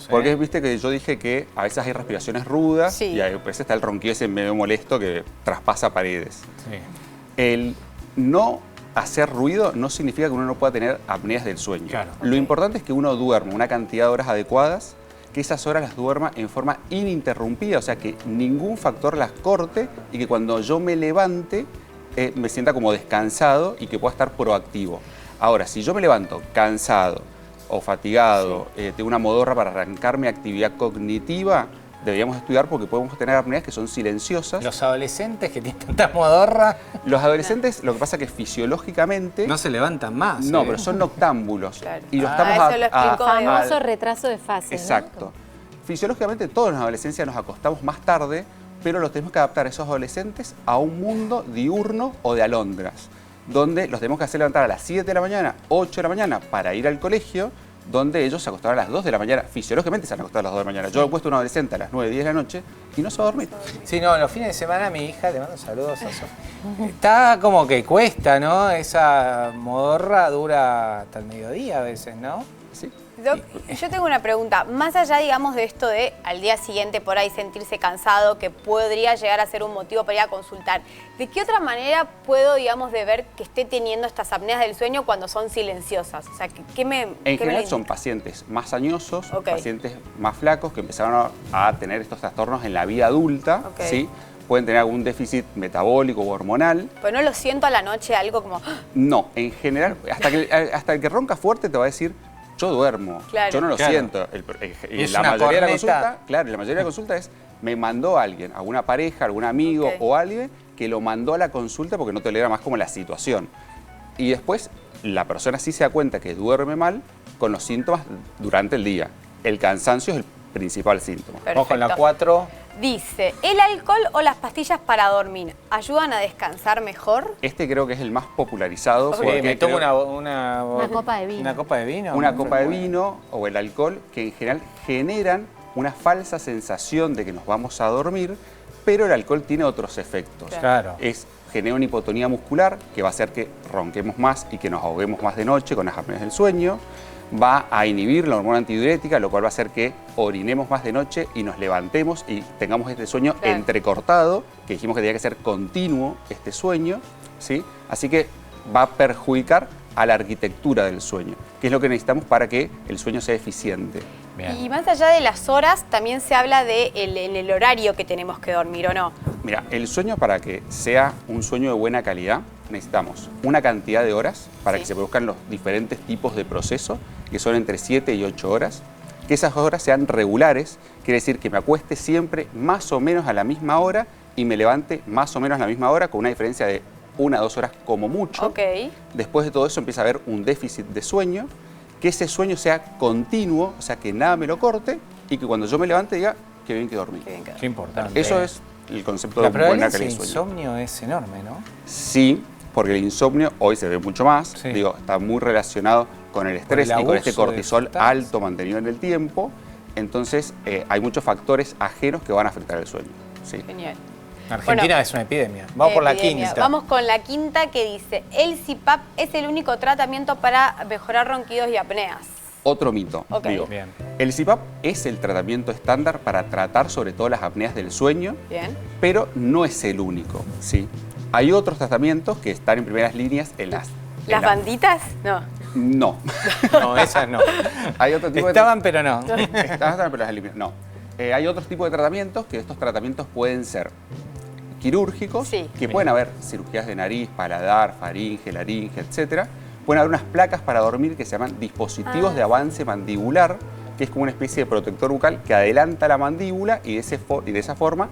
Porque viste que yo dije que a veces hay respiraciones rudas y a veces está el ronquido ese medio molesto que traspasa paredes. no hacer ruido no significa que uno no pueda tener apneas del sueño. Claro. Lo importante es que uno duerma una cantidad de horas adecuadas, que esas horas las duerma en forma ininterrumpida, o sea, que ningún factor las corte y que cuando yo me levante me sienta como descansado y que pueda estar proactivo. Ahora, si yo me levanto cansado o fatigado, tengo una modorra para arrancar mi actividad cognitiva, deberíamos estudiar porque podemos tener apneas que son silenciosas. Los adolescentes que tienen tanta modorra. Los adolescentes, lo que pasa es que fisiológicamente... No se levantan más. No, pero son noctámbulos. Claro. Y lo estamos eso lo explicó famoso retraso de fase. Exacto. ¿No? Fisiológicamente todos en la adolescencia nos acostamos más tarde, pero los tenemos que adaptar a esos adolescentes a un mundo diurno o de alondras, donde los tenemos que hacer levantar a las 7 de la mañana, 8 de la mañana para ir al colegio, donde ellos se acostaban a las 2 de la mañana, fisiológicamente se han acostado a las 2 de la mañana. Yo he puesto a un adolescente a las 9, 10 de la noche y no se va a dormir. Sí, no, los fines de semana mi hija, te mando saludos a eso. Está como que cuesta, ¿no? Esa modorra dura hasta el mediodía a veces, ¿no? Sí. Doc, yo tengo una pregunta. Más allá, digamos, de esto de al día siguiente por ahí sentirse cansado, que podría llegar a ser un motivo para ir a consultar, ¿de qué otra manera puedo, digamos, de ver que esté teniendo estas apneas del sueño cuando son silenciosas? O sea, En general son pacientes más añosos, pacientes más flacos que empezaron a tener estos trastornos en la vida adulta, ¿sí? Pueden tener algún déficit metabólico o hormonal. Pues no lo siento a la noche, algo como... No, en general, hasta el que ronca fuerte te va a decir, yo duermo, yo no lo siento. Y la mayoría de la consulta, la mayoría de la consulta es, me mandó alguien, alguna pareja, algún amigo o alguien que lo mandó a la consulta porque no tolera más como la situación. Y después la persona sí se da cuenta que duerme mal con los síntomas durante el día. El cansancio es el principal síntoma. Vamos con la 4. Dice, ¿el alcohol o las pastillas para dormir ayudan a descansar mejor? Este creo que es el más popularizado. Porque me tomo una copa de vino. ¿Una copa de vino? Una copa de vino o el alcohol, que en general generan una falsa sensación de que nos vamos a dormir, pero el alcohol tiene otros efectos. Claro. Genera una hipotonía muscular que va a hacer que ronquemos más y que nos ahoguemos más de noche con las apneas del sueño. Va a inhibir la hormona antidiurética, lo cual va a hacer que orinemos más de noche y nos levantemos y tengamos este sueño entrecortado, que dijimos que tenía que ser continuo este sueño, ¿sí? Así que va a perjudicar a la arquitectura del sueño, que es lo que necesitamos para que el sueño sea eficiente. Bien. Y más allá de las horas, también se habla de el horario que tenemos que dormir, ¿o no? Mira, el sueño, para que sea un sueño de buena calidad, necesitamos una cantidad de horas para que se produzcan los diferentes tipos de proceso, que son entre 7 y 8 horas, que esas horas sean regulares, quiere decir que me acueste siempre más o menos a la misma hora y me levante más o menos a la misma hora, con una diferencia de 1 a 2 horas como mucho. Después de todo eso empieza a haber un déficit de sueño, que ese sueño sea continuo, o sea, que nada me lo corte y que cuando yo me levante diga, qué bien que dormí. Qué importante. Eso es el concepto de buena calidad de de sueño. insomnio es enorme, ¿no? Sí, porque el insomnio hoy se ve mucho más, digo, está muy relacionado con el estrés y con este cortisol alto mantenido en el tiempo, entonces hay muchos factores ajenos que van a afectar el sueño. Sí. Genial. Argentina es una epidemia. Vamos por la quinta. Vamos con la quinta, que dice, ¿el CPAP es el único tratamiento para mejorar ronquidos y apneas? Otro mito. Digo, el CPAP es el tratamiento estándar para tratar sobre todo las apneas del sueño, pero no es el único, ¿sí? Hay otros tratamientos que están en primeras líneas en las... ¿Las banditas? No. No. No, esas no. Hay otro tipo Estaban, pero no. Estaban, pero las eliminan. No. Hay otros tipos de tratamientos, que estos tratamientos pueden ser quirúrgicos, que pueden haber cirugías de nariz, paladar, faringe, laringe, etc. Pueden haber unas placas para dormir que se llaman dispositivos de avance mandibular, que es como una especie de protector bucal que adelanta la mandíbula y de esa forma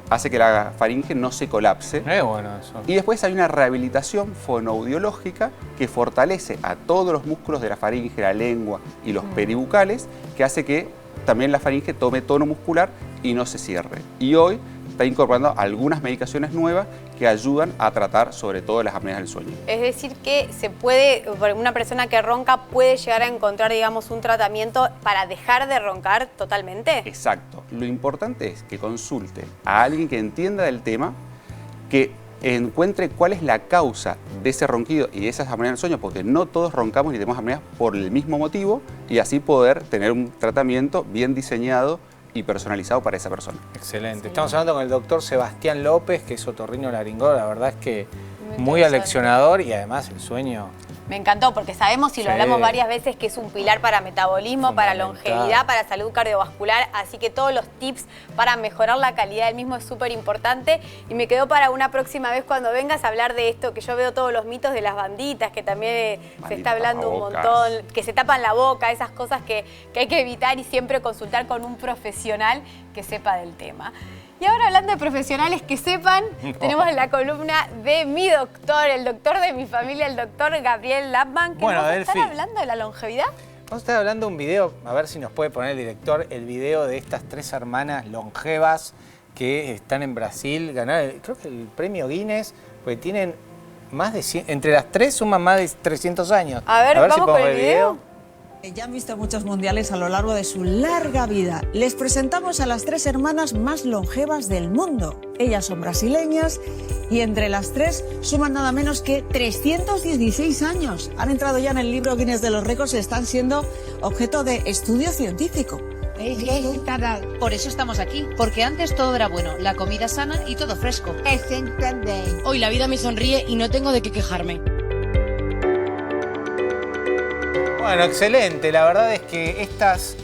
hace que la faringe no se colapse. Bueno, eso. Y después hay una rehabilitación fonoaudiológica que fortalece a todos los músculos de la faringe, la lengua y los peribucales, que hace que también la faringe tome tono muscular y no se cierre. Y hoy está incorporando algunas medicaciones nuevas que ayudan a tratar sobre todo las apneas del sueño. Es decir que se puede, una persona que ronca puede llegar a encontrar, digamos, un tratamiento para dejar de roncar totalmente. Exacto. Lo importante es que consulte a alguien que entienda del tema, que encuentre cuál es la causa de ese ronquido y de esas apneas del sueño, porque no todos roncamos ni tenemos apneas por el mismo motivo, y así poder tener un tratamiento bien diseñado y personalizado para esa persona. Excelente. Estamos hablando con el doctor Sebastián López, que es otorrinolaringólogo. La verdad es que muy aleccionador y además el sueño. Me encantó porque sabemos y lo hablamos varias veces que es un pilar para metabolismo, para longevidad, para salud cardiovascular, así que todos los tips para mejorar la calidad del mismo es súper importante y me quedó para una próxima vez cuando vengas a hablar de esto, que yo veo todos los mitos de las banditas, que también se está hablando un montón, que se tapan la boca, esas cosas que hay que evitar y siempre consultar con un profesional que sepa del tema. Y ahora hablando de profesionales que sepan, tenemos la columna de mi doctor, el doctor de mi familia, el doctor Gabriel Lapman, que nos va a estar hablando de la longevidad. Vamos a estar hablando de un video, a ver si nos puede poner el director, el video de estas 3 hermanas longevas que están en Brasil, ganaron, creo que el premio Guinness, porque tienen más de 100, entre las 3 suman más de 300 años. A ver vamos si con el video. Ya han visto muchos mundiales a lo largo de su larga vida. Les presentamos a las 3 hermanas más longevas del mundo. Ellas son brasileñas y entre las 3 suman nada menos que 316 años. Han entrado ya en el libro Guinness de los récords y están siendo objeto de estudio científico. Por eso estamos aquí, porque antes todo era bueno, la comida sana y todo fresco. Hoy la vida me sonríe y no tengo de qué quejarme. Bueno, excelente. La verdad es que estas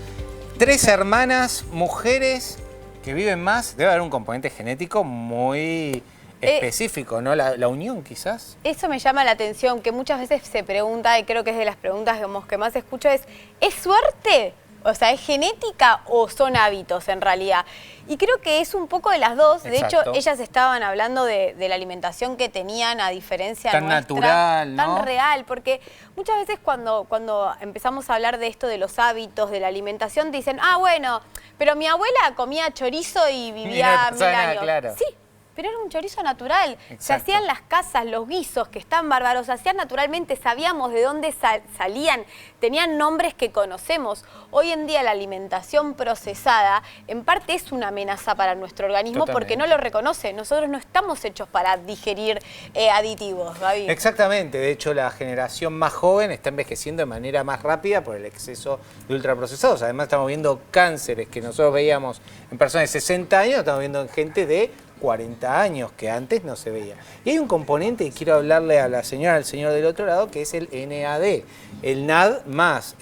3 hermanas, mujeres que viven más, debe haber un componente genético muy específico, ¿no? La unión quizás. Eso me llama la atención, que muchas veces se pregunta, y creo que es de las preguntas que más escucho, ¿es suerte? O sea, ¿es genética o son hábitos en realidad? Y creo que es un poco de las dos. De hecho, ellas estaban hablando de la alimentación que tenían a diferencia tan nuestra. Natural, ¿no? Tan real, porque muchas veces cuando empezamos a hablar de esto de los hábitos, de la alimentación, dicen, bueno, pero mi abuela comía chorizo y vivía 1000 años. Claro. Sí. Pero era un chorizo natural. Exacto. Se hacían las casas, los guisos, que están bárbaros, se hacían naturalmente, sabíamos de dónde salían, tenían nombres que conocemos. Hoy en día la alimentación procesada en parte es una amenaza para nuestro organismo. Totalmente. Porque no lo reconoce. Nosotros no estamos hechos para digerir aditivos, Gaby. Exactamente. De hecho, la generación más joven está envejeciendo de manera más rápida por el exceso de ultraprocesados. Además, estamos viendo cánceres que nosotros veíamos en personas de 60 años, estamos viendo en gente de 40 años, que antes no se veía. Y hay un componente que quiero hablarle a la señora, al señor del otro lado, que es el NAD. El NAD+,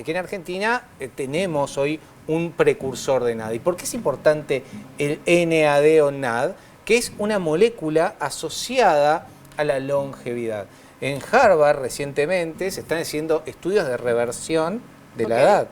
que en Argentina tenemos hoy un precursor de NAD. ¿Y por qué es importante el NAD o NAD? Que es una molécula asociada a la longevidad. En Harvard recientemente se están haciendo estudios de reversión de la edad.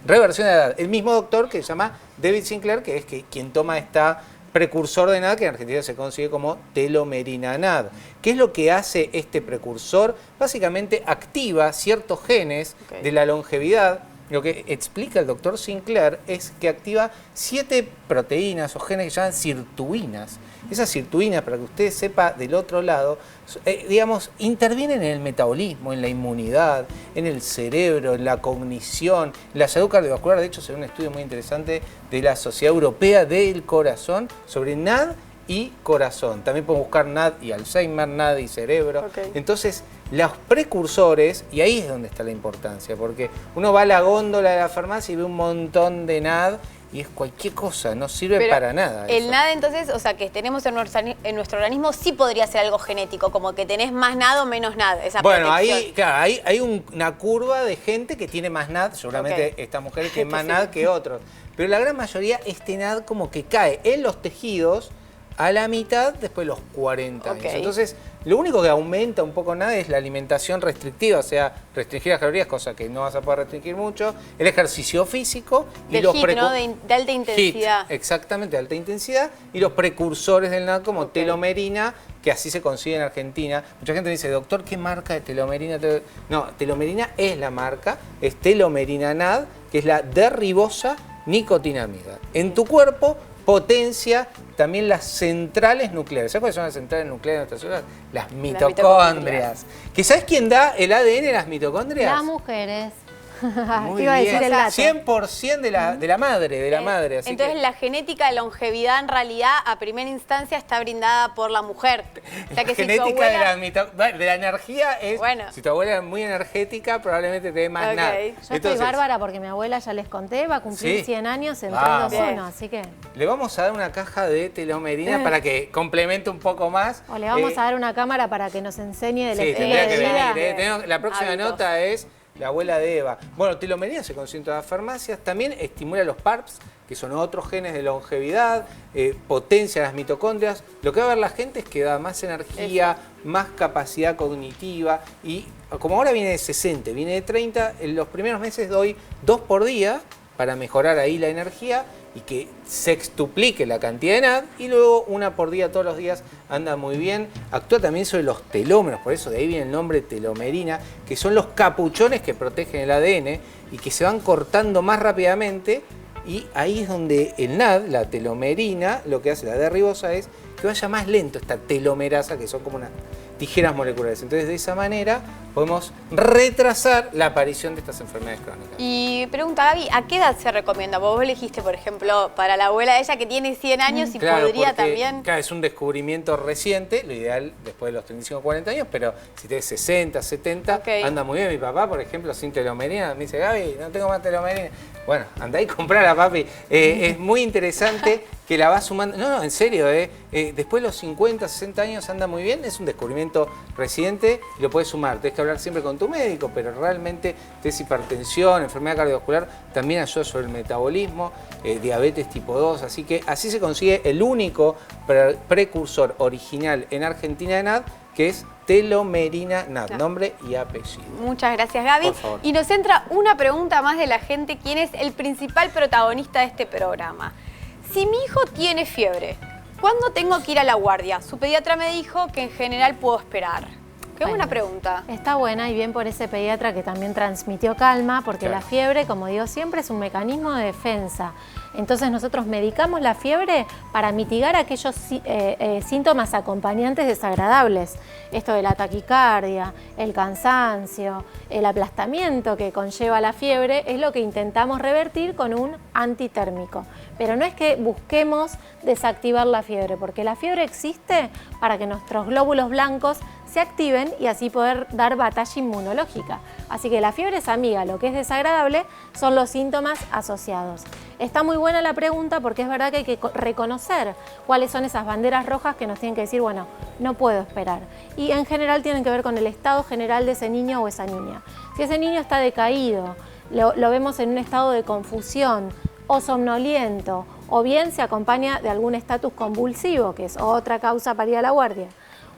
Reversión de la edad. El mismo doctor que se llama David Sinclair, que es quien toma esta precursor de NAD, que en Argentina se consigue como telomerina NAD. ¿Qué es lo que hace este precursor? Básicamente activa ciertos genes de la longevidad. Lo que explica el doctor Sinclair es que activa 7 proteínas o genes que se llaman sirtuinas. Esas sirtuinas, para que usted sepa del otro lado, digamos, intervienen en el metabolismo, en la inmunidad, en el cerebro, en la cognición, en la salud cardiovascular. De hecho, se ve un estudio muy interesante de la Sociedad Europea del Corazón sobre NAD y corazón. También podemos buscar NAD y Alzheimer, NAD y cerebro. Entonces, los precursores, y ahí es donde está la importancia, porque uno va a la góndola de la farmacia y ve un montón de NAD y es cualquier cosa, no sirve para nada. El NAD entonces, o sea, que tenemos en nuestro organismo sí podría ser algo genético, como que tenés más NAD o menos NAD, esa bueno, protección. hay una curva de gente que tiene más NAD, seguramente estas mujeres tienen más NAD que otros, pero la gran mayoría este NAD como que cae en los tejidos a la mitad después de los 40 años. Entonces, lo único que aumenta un poco NAD es la alimentación restrictiva, o sea, restringir las calorías, cosa que no vas a poder restringir mucho, el ejercicio físico y los ¿no? de alta intensidad. HIIT, exactamente, de alta intensidad, y los precursores del NAD como telomerina, que así se consigue en Argentina. Mucha gente dice, doctor, ¿qué marca de telomerina? No, telomerina es la marca, es telomerina NAD, que es la D-ribosa nicotinamida. En tu cuerpo potencia también las centrales nucleares. ¿Sabes cuáles son las centrales nucleares de nuestras células? Las mitocondrias. ¿Que sabes quién da el ADN a las mitocondrias? Las mujeres. Muy Iba a decir bien. el dato. 100% de la madre, así Entonces que la genética de longevidad en realidad a primera instancia está brindada por la mujer. O sea que la genética si tu abuela... de la energía es, si tu abuela es muy energética, probablemente te dé más nada. Yo estoy bárbara porque mi abuela, ya les conté, va a cumplir 100 años en 3, 2, 1, así que... Le vamos a dar una caja de telomerina para que complemente un poco más. O le vamos a dar una cámara para que nos enseñe del estilo tendría de que vida. venir. La próxima nota es la abuela de Eva. Bueno, telomerina se consigue en todas las farmacias. También estimula los PARPs, que son otros genes de longevidad, potencia las mitocondrias. Lo que va a ver la gente es que da más energía, más capacidad cognitiva. Y como ahora viene de 60, viene de 30, en los primeros meses doy 2 por día para mejorar ahí la energía y que sextuplique la cantidad de NAD, y luego 1 por día todos los días anda muy bien. Actúa también sobre los telómeros, por eso de ahí viene el nombre telomerina, que son los capuchones que protegen el ADN y que se van cortando más rápidamente, y ahí es donde el NAD, la telomerina, lo que hace la D-ribosa es que vaya más lento esta telomerasa, que son como unas tijeras moleculares. Entonces de esa manera podemos retrasar la aparición de estas enfermedades crónicas. Y pregunta, Gaby, ¿a qué edad se recomienda? Vos elegiste, por ejemplo, para la abuela de ella que tiene 100 años y podría porque, también... Claro, es un descubrimiento reciente, lo ideal después de los 35 o 40 años, pero si tenés 60, 70, anda muy bien. Mi papá, por ejemplo, sin telomerina, me dice, Gaby, no tengo más telomerina. Bueno, andá y comprala, papi. Es muy interesante que la va sumando. No, en serio, después de los 50, 60 años anda muy bien. Es un descubrimiento reciente y lo puedes sumar. Tienes que hablar siempre con tu médico, pero realmente tenés hipertensión, enfermedad cardiovascular, también ayuda sobre el metabolismo, diabetes tipo 2. Así que así se consigue el único precursor original en Argentina de NAD, que es telomerina NAD, nombre y apellido. Muchas gracias, Gaby. Por favor. Y nos entra una pregunta más de la gente, ¿quién es el principal protagonista de este programa? Si mi hijo tiene fiebre, ¿cuándo tengo que ir a la guardia? Su pediatra me dijo que en general puedo esperar. Qué buena pregunta. Está buena, y bien por ese pediatra que también transmitió calma, porque la fiebre, como digo siempre, es un mecanismo de defensa. Entonces nosotros medicamos la fiebre para mitigar aquellos síntomas acompañantes desagradables. Esto de la taquicardia, el cansancio, el aplastamiento que conlleva la fiebre, es lo que intentamos revertir con un antitérmico. Pero no es que busquemos desactivar la fiebre, porque la fiebre existe para que nuestros glóbulos blancos se activen y así poder dar batalla inmunológica. Así que la fiebre es amiga, lo que es desagradable son los síntomas asociados. Está muy buena la pregunta, porque es verdad que hay que reconocer cuáles son esas banderas rojas que nos tienen que decir, bueno, no puedo esperar. Y en general tienen que ver con el estado general de ese niño o esa niña. Si ese niño está decaído, lo vemos en un estado de confusión o somnoliento, o bien se acompaña de algún estatus convulsivo, que es otra causa para ir a la guardia.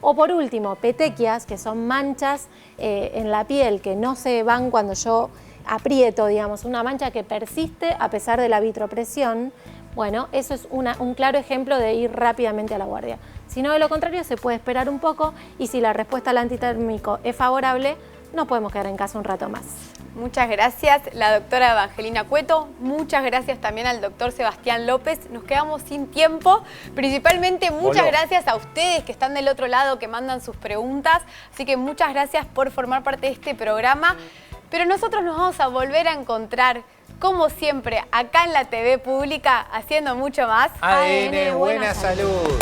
O por último, petequias, que son manchas en la piel que no se van cuando yo aprieto, digamos, una mancha que persiste a pesar de la vitropresión. Bueno, eso es un claro ejemplo de ir rápidamente a la guardia. Si no, de lo contrario, se puede esperar un poco, y si la respuesta al antitérmico es favorable, nos podemos quedar en casa un rato más. Muchas gracias, la doctora Evangelina Cueto. Muchas gracias también al doctor Sebastián López. Nos quedamos sin tiempo. Principalmente muchas gracias a ustedes que están del otro lado, que mandan sus preguntas. Así que muchas gracias por formar parte de este programa. Pero nosotros nos vamos a volver a encontrar, como siempre, acá en la TV pública, haciendo mucho más. ADN Buena Salud.